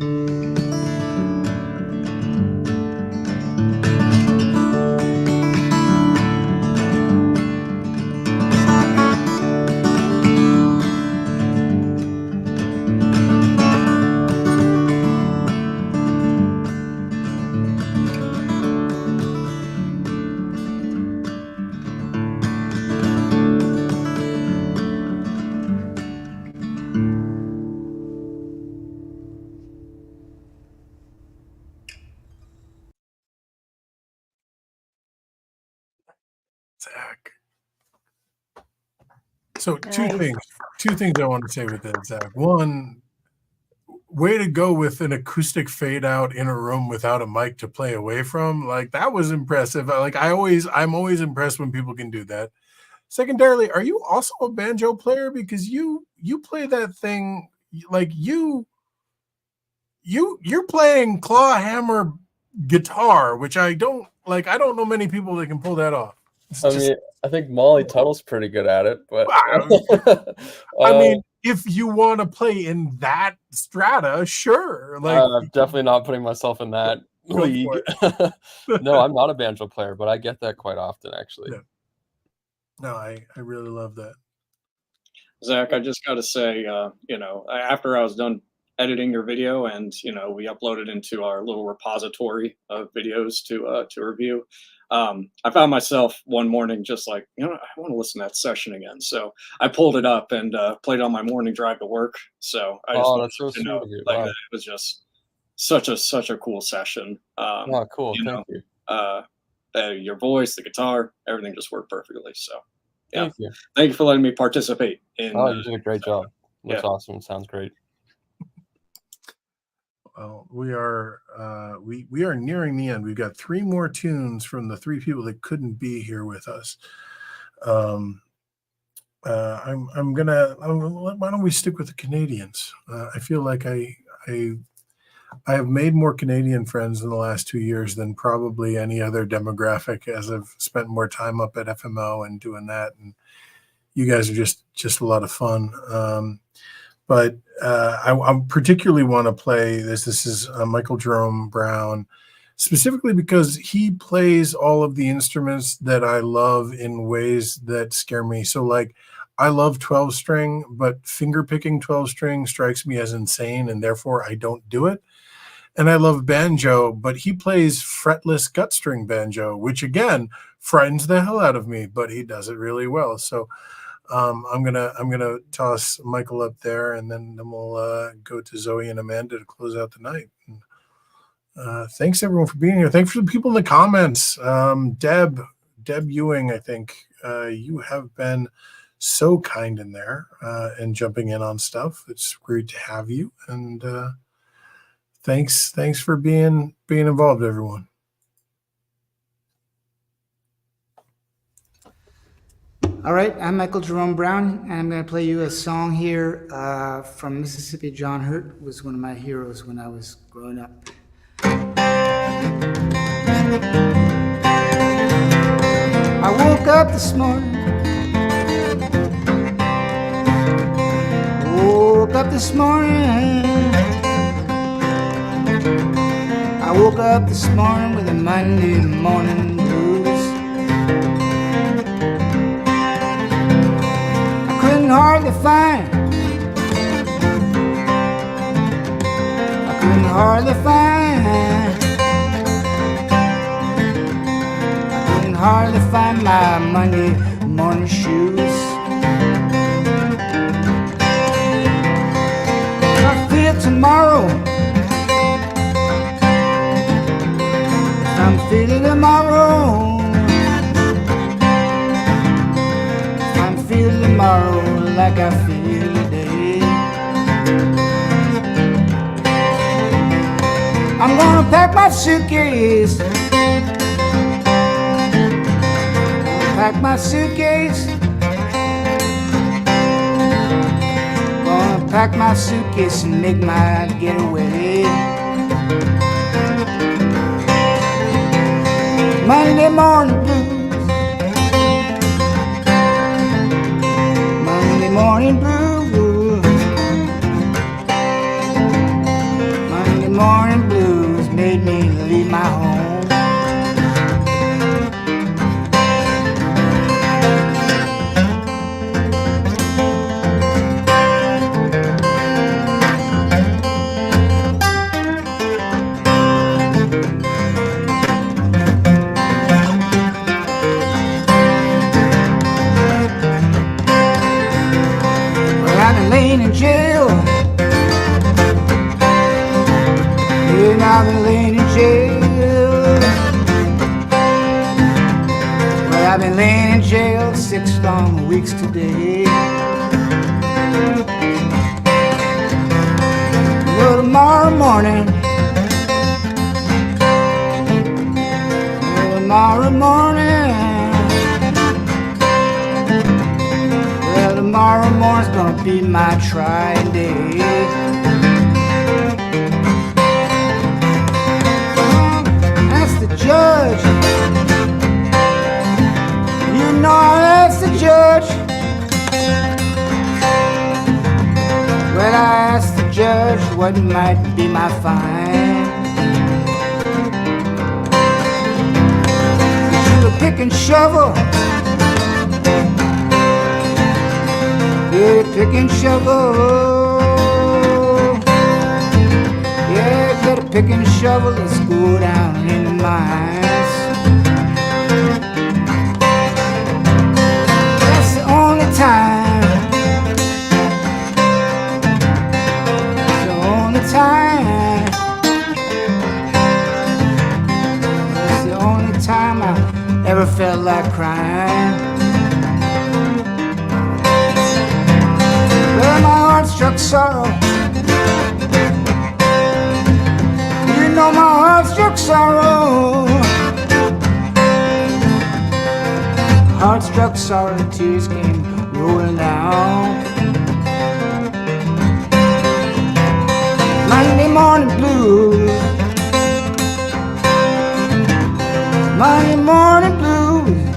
Speaker 1: Zach. So two
Speaker 3: Nice.
Speaker 1: things I want to say with that, Zach. One, way to go with an acoustic fade out in a room without a mic to play away from. Like, that was impressive. Like, I'm always impressed when people can do that. Secondarily, are you also a banjo player? Because you play that thing like you're playing claw hammer guitar, which I don't know many people that can pull that off.
Speaker 12: I mean, I think Molly Tuttle's pretty good at it, but
Speaker 1: I mean, if you want to play in that strata, sure. Like,
Speaker 12: I'm definitely not putting myself in that league. No, I'm not a banjo player, but I get that quite often, actually.
Speaker 1: Yeah. No, I really love that.
Speaker 11: Zach, I just got to say, after I was done editing your video and, we uploaded into our little repository of videos to review, I found myself one morning just like, I want to listen to that session again. So I pulled it up and played on my morning drive to work. So I just
Speaker 12: that's so sweet of you. Wow.
Speaker 11: It was just such a cool session.
Speaker 12: Cool. Thank you.
Speaker 11: Your voice, the guitar, everything just worked perfectly. So yeah,
Speaker 12: thank you
Speaker 11: for letting me participate in.
Speaker 12: You did a great job. Looks awesome. Sounds great.
Speaker 1: Well, we are nearing the end. We've got 3 more tunes from the 3 people that couldn't be here with us. Why don't we stick with the Canadians? I feel like I have made more Canadian friends in the last 2 years than probably any other demographic, as I've spent more time up at FMO and doing that. And you guys are just a lot of fun. But I particularly want to play this. This is Michael Jerome Browne, specifically because he plays all of the instruments that I love in ways that scare me. So like, I love 12-string, but finger-picking 12-string strikes me as insane, and therefore I don't do it. And I love banjo, but he plays fretless gut-string banjo, which again frightens the hell out of me, but he does it really well. So I'm gonna toss Michael up there, and then we'll go to Zoe and Amanda to close out the night. Thanks everyone for being here. Thanks for the people in the comments. Deb Ewing, I think you have been so kind in there and jumping in on stuff. It's great to have you, and thanks for being involved, everyone.
Speaker 14: All right, I'm Michael Jerome Browne, and I'm going to play you a song here from Mississippi. John Hurt was one of my heroes when I was growing up. I woke up this morning, I woke up this morning with a Monday morning blues. I couldn't hardly find my Monday morning shoes. I feel tomorrow, I'm feeling tomorrow, I'm feeling tomorrow like I feel today. I'm gonna pack my suitcase, gonna pack my suitcase and make my getaway. Monday morning blues, Monday morning blues, Monday morning blues made me leave my home. In jail, and I've been laying in jail. Well, I've been laying in jail 6 long weeks today. Well, tomorrow morning, tomorrow morning's gonna be my trying day. Ask the judge, you know I asked the judge. Well, I asked the judge what might be my fine. Should I pick and shovel? Yeah, pick and shovel. Yeah, get a pick and shovel. Let's go down in the mines. That's the only time. That's the only time. That's the only time I ever felt like crying. Well, my heart struck sorrow. know my heart struck sorrow. Heart struck sorrow, tears came rolling down. Monday morning blues, Monday morning blues,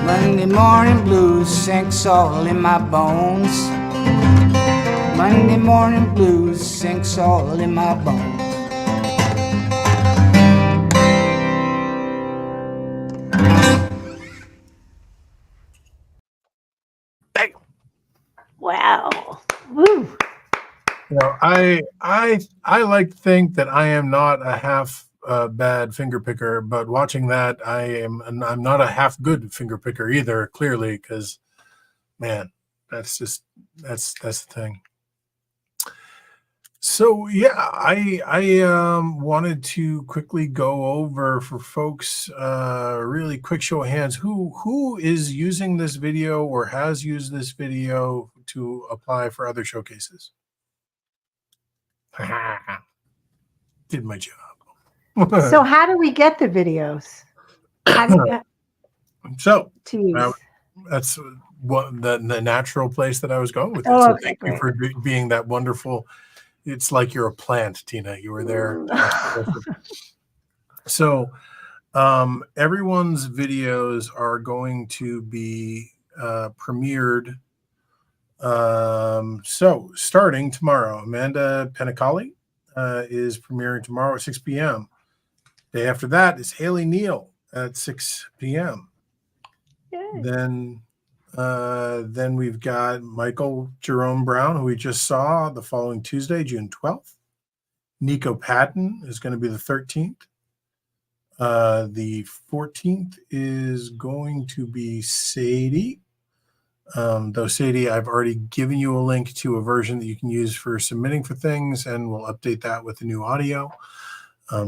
Speaker 14: Monday morning blues sinks all in my bones. Monday morning blues sinks all in my bones.
Speaker 3: Wow. Woo.
Speaker 1: I like to think that I am not a half bad finger picker, but watching that, I'm not a half good finger picker either. Clearly, because man, that's the thing. So yeah, I wanted to quickly go over for folks, really quick show of hands, who is using this video or has used this video to apply for other showcases. Did my job.
Speaker 3: So how do we get the videos?
Speaker 1: So
Speaker 3: to use?
Speaker 1: that's what the natural place that I was going with it.
Speaker 3: Oh,
Speaker 1: So
Speaker 3: okay,
Speaker 1: thank you for being that wonderful. It's like you're a plant, Tina. You were there. So everyone's videos are going to be premiered. So starting tomorrow, Amanda Penecale is premiering tomorrow at 6 p.m. Day after that is Halley Neal at 6 p.m.
Speaker 3: Yay.
Speaker 1: Then we've got Michael Jerome Browne, who we just saw the following Tuesday, June 12th. Nico Padden is going to be the 13th. The 14th is going to be Sadie. Though Sadie, I've already given you a link to a version that you can use for submitting for things, and we'll update that with the new audio.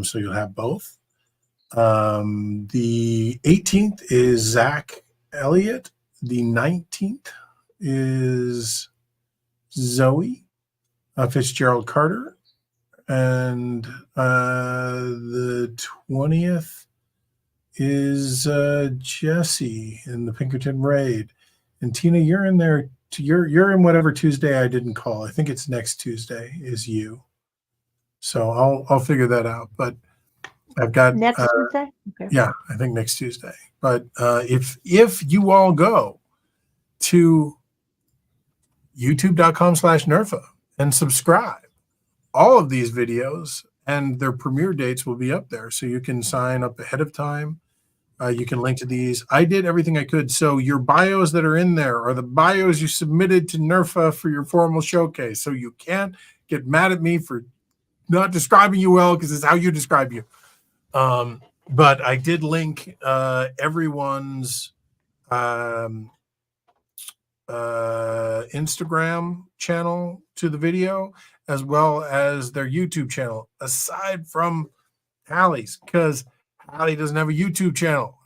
Speaker 1: So you'll have both. The 18th is Zack Elliott. The 19th is Zoe FitzGerald Carter. And the 20th is Jesse in the Pinkerton Raid. And Tina, you're in there. You're in whatever Tuesday I didn't call. I think it's next Tuesday is you. So I'll figure that out. But I've got
Speaker 3: next Tuesday. Okay.
Speaker 1: Yeah, I think next Tuesday. But if you all go to youtube.com/NERFA and subscribe, all of these videos and their premiere dates will be up there. So you can sign up ahead of time. You can link to these. I did everything I could. So your bios that are in there are the bios you submitted to NERFA for your formal showcase. So you can't get mad at me for not describing you well, because it's how you describe you. But I did link everyone's Instagram channel to the video, as well as their YouTube channel, aside from Halley's, because Halley doesn't have a YouTube channel.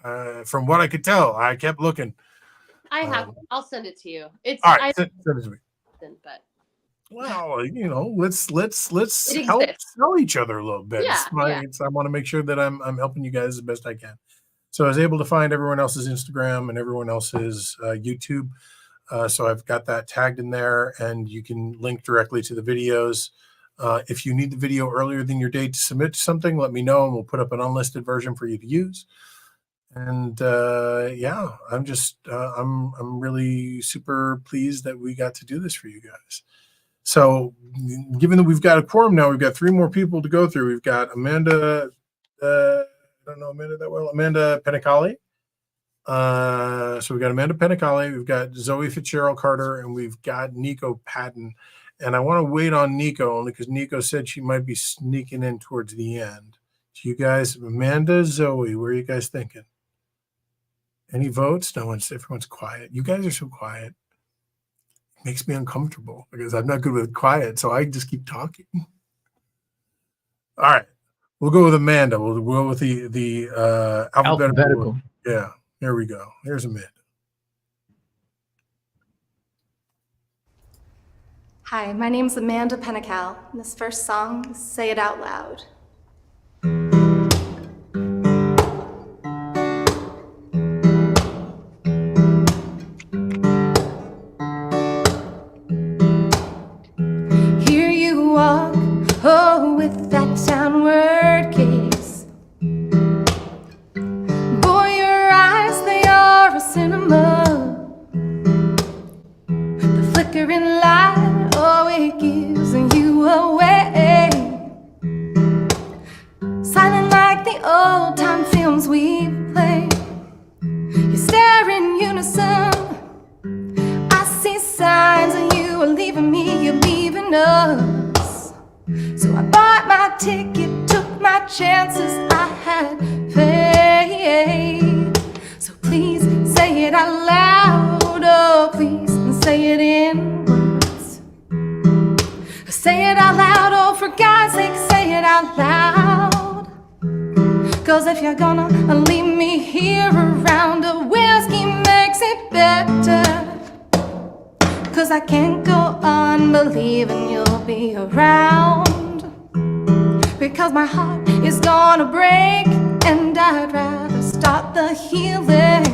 Speaker 1: From what I could tell, I kept looking.
Speaker 6: I'll send it to you. It's
Speaker 1: all right. Send it to me.
Speaker 6: But
Speaker 1: well, let's help sell each other a little bit.
Speaker 6: Yeah,
Speaker 1: I want to make sure that I'm helping you guys as best I can. So I was able to find everyone else's Instagram and everyone else's YouTube. So I've got that tagged in there, and you can link directly to the videos. If you need the video earlier than your date to submit something, let me know, and we'll put up an unlisted version for you to use. And I'm just I'm really super pleased that we got to do this for you guys. So given that we've got a quorum now, we've got 3 more people to go through. We've got Amanda, I don't know Amanda that well, Amanda Penecale. So we've got Amanda Penecale, we've got Zoe FitzGerald Carter, and we've got Nico Padden. And I want to wait on Nico only because Nico said she might be sneaking in towards the end. So you guys, Amanda, Zoe, where are you guys thinking? Any votes? No one's. Everyone's quiet. You guys are so quiet. It makes me uncomfortable because I'm not good with quiet, so I just keep talking. All right, we'll go with Amanda. We'll go with the alphabetical. Yeah, there we go. There's Amanda.
Speaker 15: Hi, my name's Amanda Penecale, and this first song is Say It Out Loud. Here you walk, oh, with that downward gaze. Boy, your eyes, they are a cinema. The flickering light, oh, it gives you away. Silent like the old time films we play. You stare in unison. I see signs of you are leaving me, you're leaving us. So I bought my ticket, took my chances, I had faith. So please say it out loud, oh please, and say it in words. Say it out loud, oh for God's sake, say it out loud. Cause if you're gonna leave me here around, a whiskey makes it better. Cause I can't go on believing you'll be around. Because my heart is gonna break, and I'd rather start the healing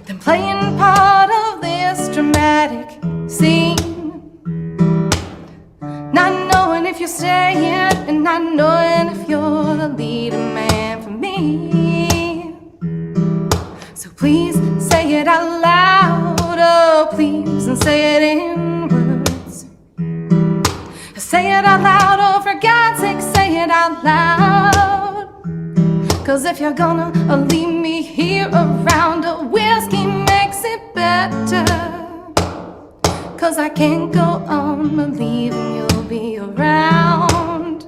Speaker 15: than playing part of this dramatic scene. Not knowing if you're staying, and not knowing if you're the leading man for me. So please say it out loud, oh please, and say it in words. Say it out loud, oh for God's sake, say it out loud. Cause if you're gonna leave me here around, a whiskey makes it better. Cause I can't go on believing you'll be around.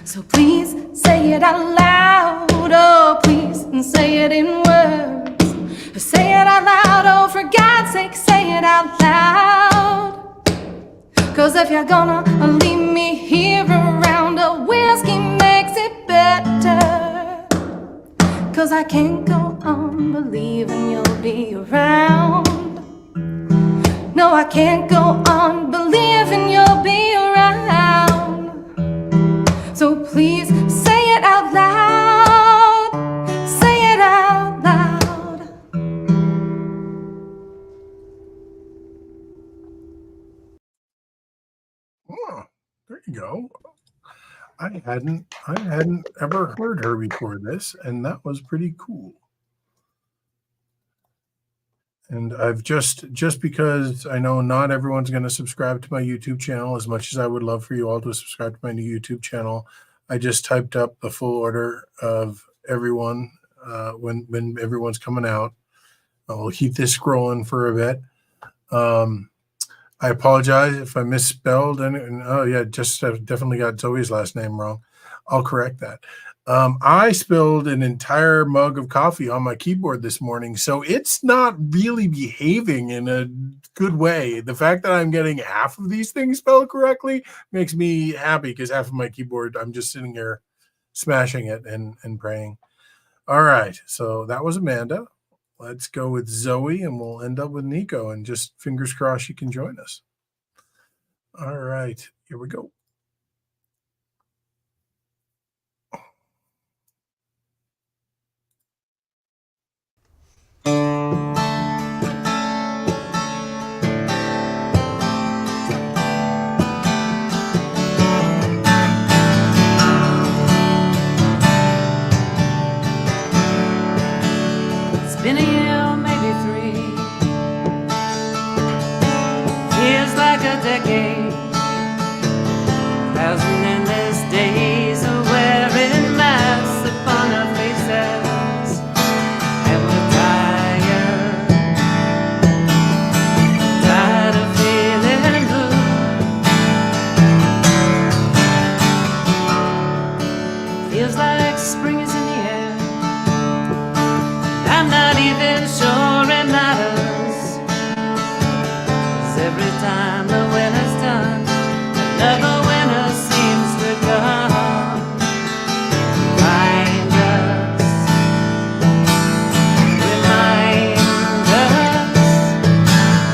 Speaker 15: So please say it out loud, oh please, and say it in words. Say it out loud, oh for God's sake, say it out loud. Cause if you're gonna leave me here around, a whiskey makes it better. Cause I can't go on believing you'll be around. No, I can't go on believing you'll be around. So please say it out loud. Say it out loud.
Speaker 1: Oh, there you go. I hadn't ever heard her before this, and that was pretty cool. And I've just because I know not everyone's going to subscribe to my YouTube channel as much as I would love for you all to subscribe to my new YouTube channel, I just typed up the full order of everyone when everyone's coming out. I'll keep this scrolling for a bit. I apologize if I misspelled and oh yeah, I've definitely got Zoe's last name wrong. I'll correct that. I spilled an entire mug of coffee on my keyboard this morning, so it's not really behaving in a good way. The fact that I'm getting half of these things spelled correctly makes me happy because half of my keyboard, I'm just sitting here smashing it and praying. All right, so that was Amanda. Let's go with Zoe, and we'll end up with Nico, and just fingers crossed you can join us. All right, here we go.
Speaker 9: It's been a year, maybe 3. Feels like a decade. 1,000 endless days of wearing masks upon our faces, and we're tired of feeling blue. Feels like spring is in the air. I'm not even sure it matters, 'cause every time the winter's done, another winter seems to come. Remind us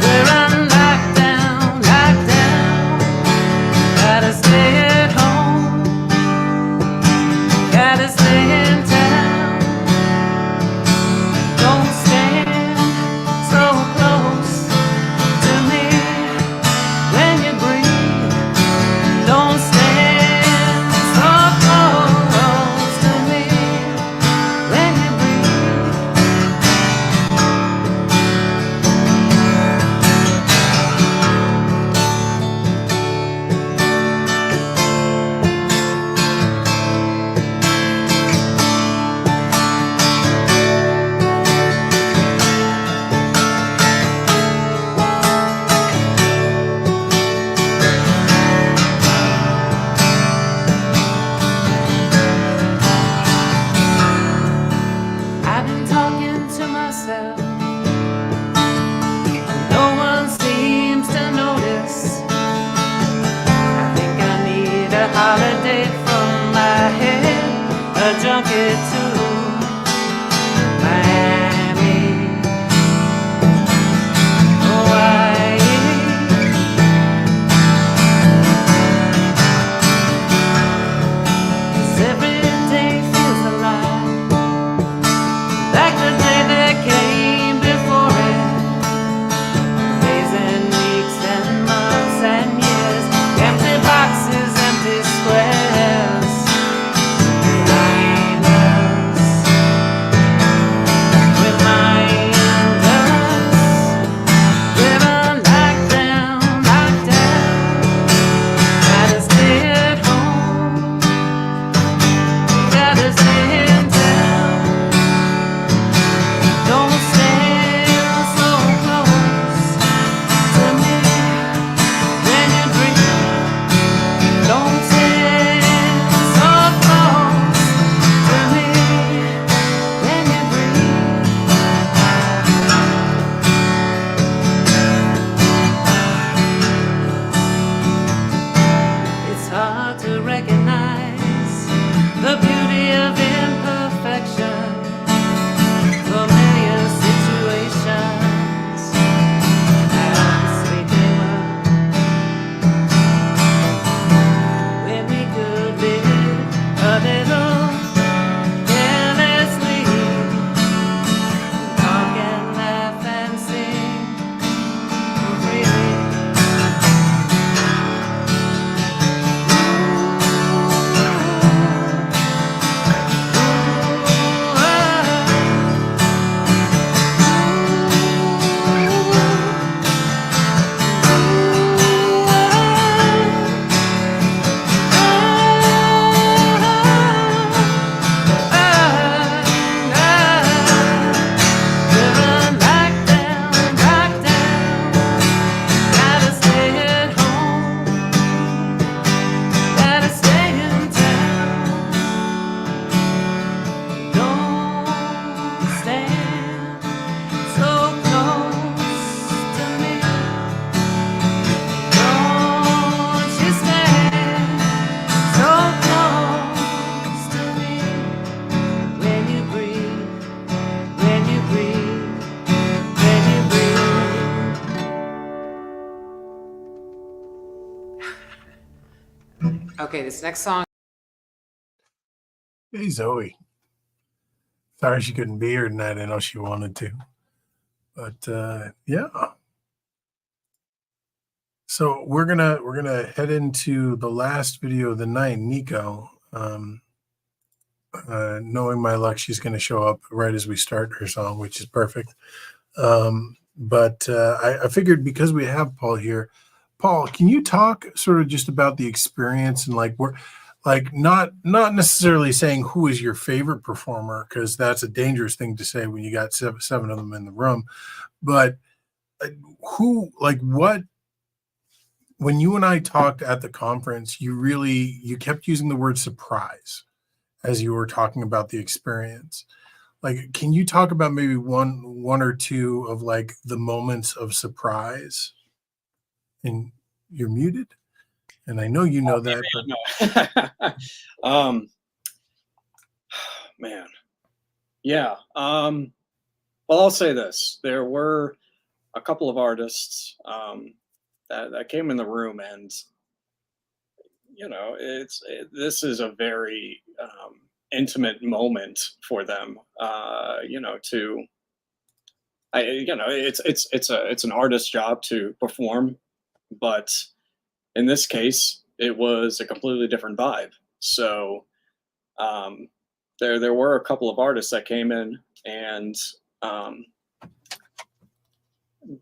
Speaker 9: we're on lockdown. Gotta stay in town. Don't stand so close to me when you breathe. Don't stand so close to me when you breathe. I've been talking to myself. No one seems to notice. I think I need a holiday from my head, a junket to Miami, Hawaii. 'Cause every day feels alive, like the day that came before it. Days and weeks and months and years, empty boxes, empty squares behind us. Remind us, living lockdown, lockdown. Gotta stay at home, gotta stay in town. Don't stand so close to me when you breathe. Don't stand so close to me when you breathe. It's hard to recognize the beauty of imperfection. Familiar situations, how sweet they were when we could live a little carelessly, talk and laugh and sing freely. Living lockdown, lockdown. Gotta stay at home, gotta stay in town. Don't stand so close to me. Don't you stand so close to me when you breathe, when you breathe, when you breathe.
Speaker 16: Okay, this next song.
Speaker 1: Hey, Zoe. Sorry she couldn't be here tonight. I know she wanted to. But yeah. So we're gonna head into the last video of the night. Nico, knowing my luck, she's gonna show up right as we start her song, which is perfect. But I figured because we have Paul here, Paul, can you talk sort of just about the experience and like not necessarily saying who is your favorite performer, because that's a dangerous thing to say when you got seven of them in the room, but what, when you and I talked at the conference, you kept using the word surprise as you were talking about the experience. Like, can you talk about maybe one or two of like the moments of surprise? And you're muted, and I know you know that.
Speaker 11: But... man, yeah. Well, I'll say this: there were a couple of artists that came in the room, and you know, this is a very intimate moment for them. It's an artist's job to perform, but in this case, it was a completely different vibe. So there were a couple of artists that came in and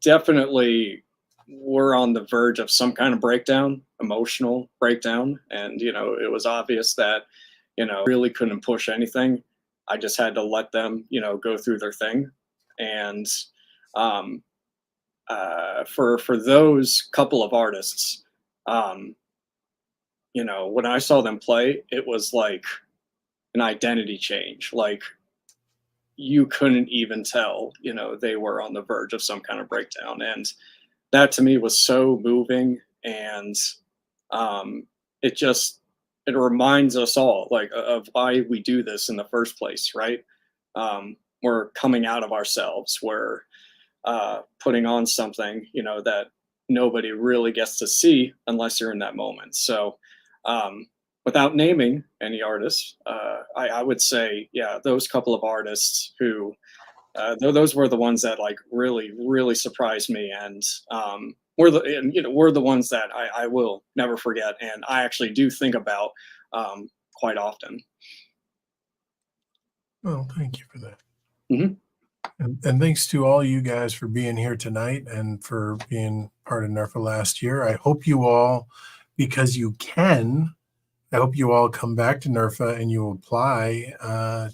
Speaker 11: definitely were on the verge of some kind of breakdown, emotional breakdown. And, it was obvious that, really couldn't push anything. I just had to let them, go through their thing. And for those couple of artists, when I saw them play, it was like an identity change. Like, you couldn't even tell, they were on the verge of some kind of breakdown. And that to me was so moving. And it reminds us all, like, of why we do this in the first place, right? We're coming out of ourselves. We're putting on something, that nobody really gets to see unless you're in that moment. So without naming any artists, I would say, yeah, those couple of artists who, those were the ones that like really, really surprised me, and were the ones that I will never forget, and I actually do think about quite often.
Speaker 1: Well, thank you for that.
Speaker 11: Mm-hmm.
Speaker 1: And thanks to all you guys for being here tonight and for being part of NERFA last year. I hope you all, because you can, I hope you all come back to NERFA and you apply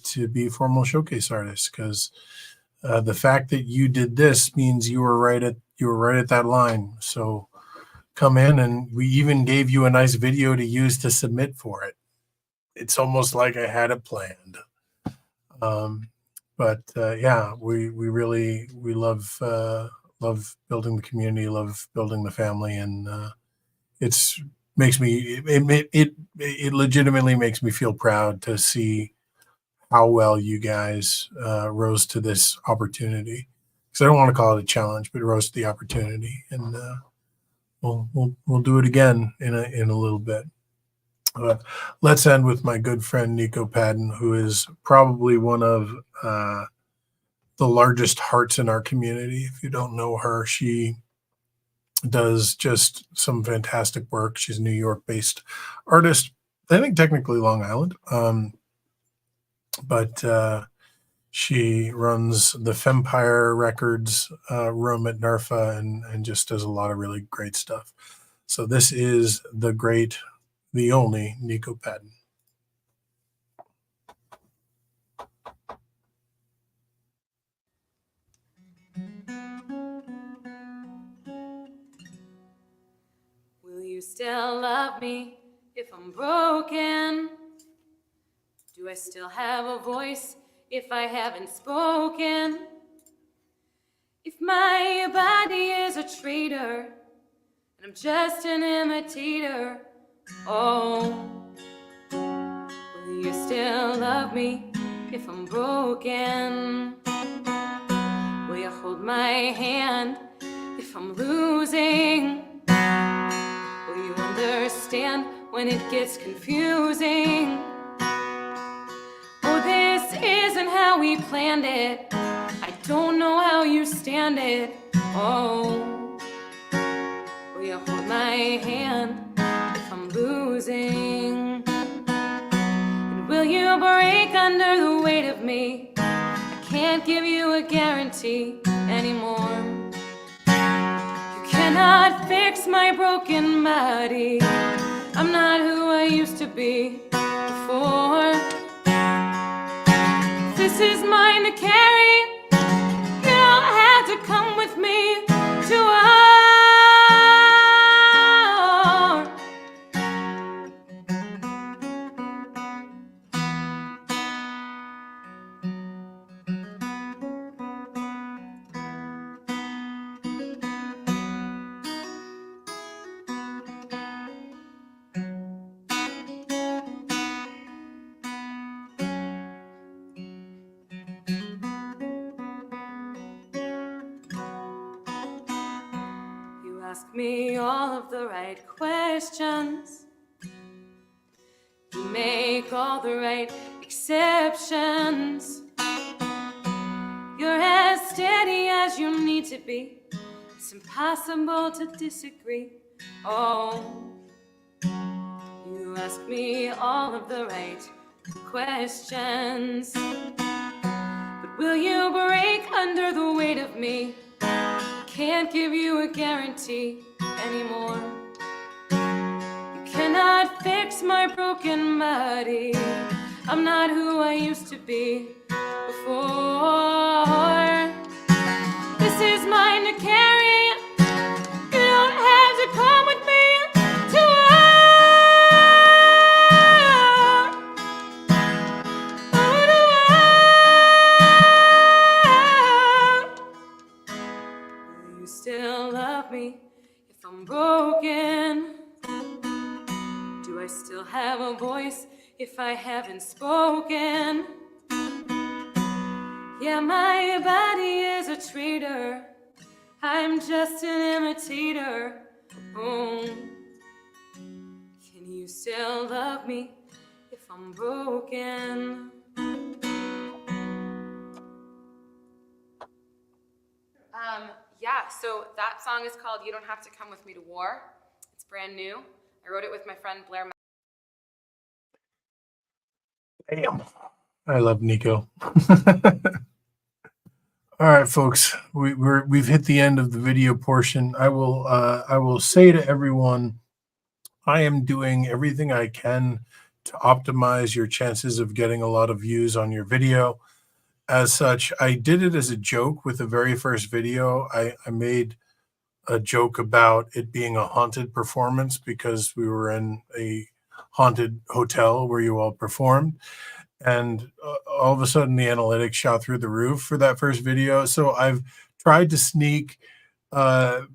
Speaker 1: to be formal showcase artists, because the fact that you did this means you were right at that line. So come in, and we even gave you a nice video to use to submit for it. It's almost like I had it planned. But yeah, we love building the community, love building the family, and it legitimately makes me feel proud to see how well you guys rose to this opportunity. Because I don't want to call it a challenge, but it rose to the opportunity, and we'll do it again in a little bit. Let's end with my good friend Nico Padden, who is probably one of the largest hearts in our community. If you don't know her, she does just some fantastic work. She's a New York-based artist, I think technically Long Island, but she runs the Fempire Records room at NERFA and just does a lot of really great stuff. So this is the only Nico Padden.
Speaker 15: Will you still love me if I'm broken? Do I still have a voice if I haven't spoken? If my body is a traitor and I'm just an imitator, oh, will you still love me if I'm broken? Will you hold my hand if I'm losing? Will you understand when it gets confusing? Oh, this isn't how we planned it. I don't know how you stand it. Oh, will you hold my hand if I'm losing? And will you break under the weight of me? I can't give you a guarantee anymore. You cannot fix my broken body. I'm not who I used to be before. This is mine to carry. You'll have to come with me to war. Ask me all of the right questions. You make all the right exceptions. You're as steady as you need to be. It's impossible to disagree. Oh, you ask me all of the right questions, but will you break under the weight of me? Can't give you a guarantee anymore. You cannot fix my broken body. I'm not who I used to be before. This is mine to carry. You don't have to come with me to Will you still love me if I'm broken? Do I still have a voice if I haven't spoken? Yeah, my body is a traitor. I'm just an imitator. Oh, can you still love me if I'm broken? Yeah, so that song is called You Don't Have to Come With Me to War. It's brand new. I wrote it with my friend Blair.
Speaker 1: Damn. I love Nico. All right, folks, we've hit the end of the video portion. I will say to everyone, I am doing everything I can to optimize your chances of getting a lot of views on your video. As such, I did it as a joke with the very first video. I made a joke about it being a haunted performance because we were in a haunted hotel where you all performed. And all of a sudden the analytics shot through the roof for that first video. So I've tried to sneak the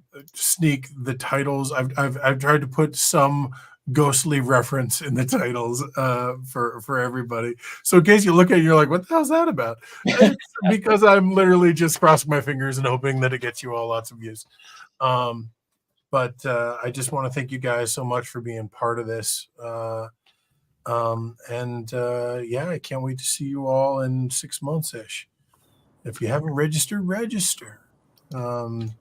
Speaker 1: titles. I've tried to put some ghostly reference in the titles for everybody. So in case you look at it, you're like, what the hell's that about? It's because I'm literally just crossing my fingers and hoping that it gets you all lots of views. But I just want to thank you guys so much for being part of this. Yeah, I can't wait to see you all in 6 months-ish. If you haven't registered, register. We're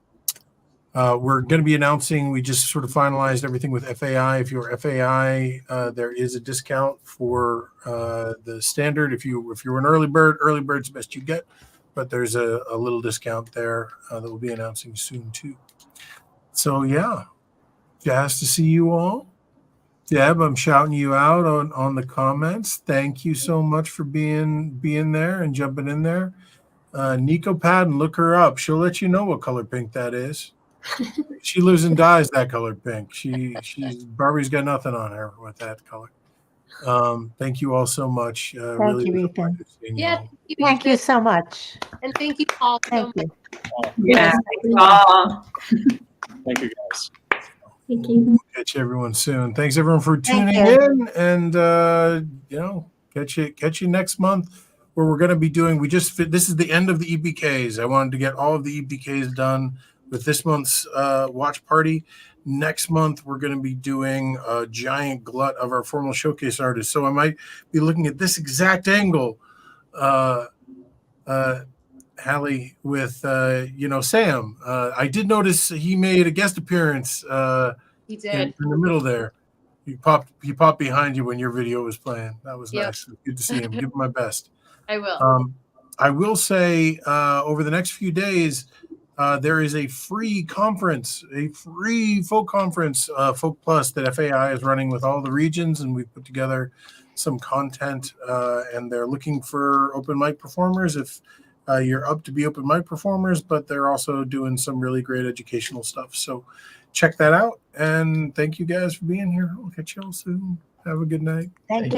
Speaker 1: going to be announcing, we just sort of finalized everything with FAI. If you're FAI, there is a discount for the standard. If you're an early bird's the best you get, but there's a little discount there that we'll be announcing soon too. So yeah, jazzed to see you all. Deb, I'm shouting you out on the comments. Thank you so much for being there and jumping in there. Nico Padden, look her up. She'll let you know what color pink that is. She lives and dies that color pink. Barbie's got nothing on her with that color. Thank you all so much.
Speaker 3: Thank
Speaker 1: really
Speaker 3: you, Ethan.
Speaker 6: Yeah,
Speaker 3: Thank you so much.
Speaker 6: And thank you all so much.
Speaker 7: Yeah, thanks all.
Speaker 11: Thank you, guys.
Speaker 2: Thank you.
Speaker 1: We'll catch everyone soon. Thanks everyone for tuning
Speaker 3: you.
Speaker 1: in, and catch you next month, where we're going to be doing. This is the end of the EPKs. I wanted to get all of the EPKs done with this month's watch party. Next month, we're going to be doing a giant glut of our formal showcase artists. So I might be looking at this exact angle, Halley, with Sam. I did notice he made a guest appearance.
Speaker 6: He did.
Speaker 1: In the middle there. He popped behind you when your video was playing. That was nice. Good to see him. Give him my best.
Speaker 6: I will.
Speaker 1: I will say over the next few days, there is a free conference, a free folk conference, Folk Plus, that FAI is running with all the regions, and we've put together some content, and they're looking for open mic performers if you're up to be open mic performers, but they're also doing some really great educational stuff. So check that out, and thank you guys for being here. We'll catch you all soon. Have a good night.
Speaker 3: Thank you.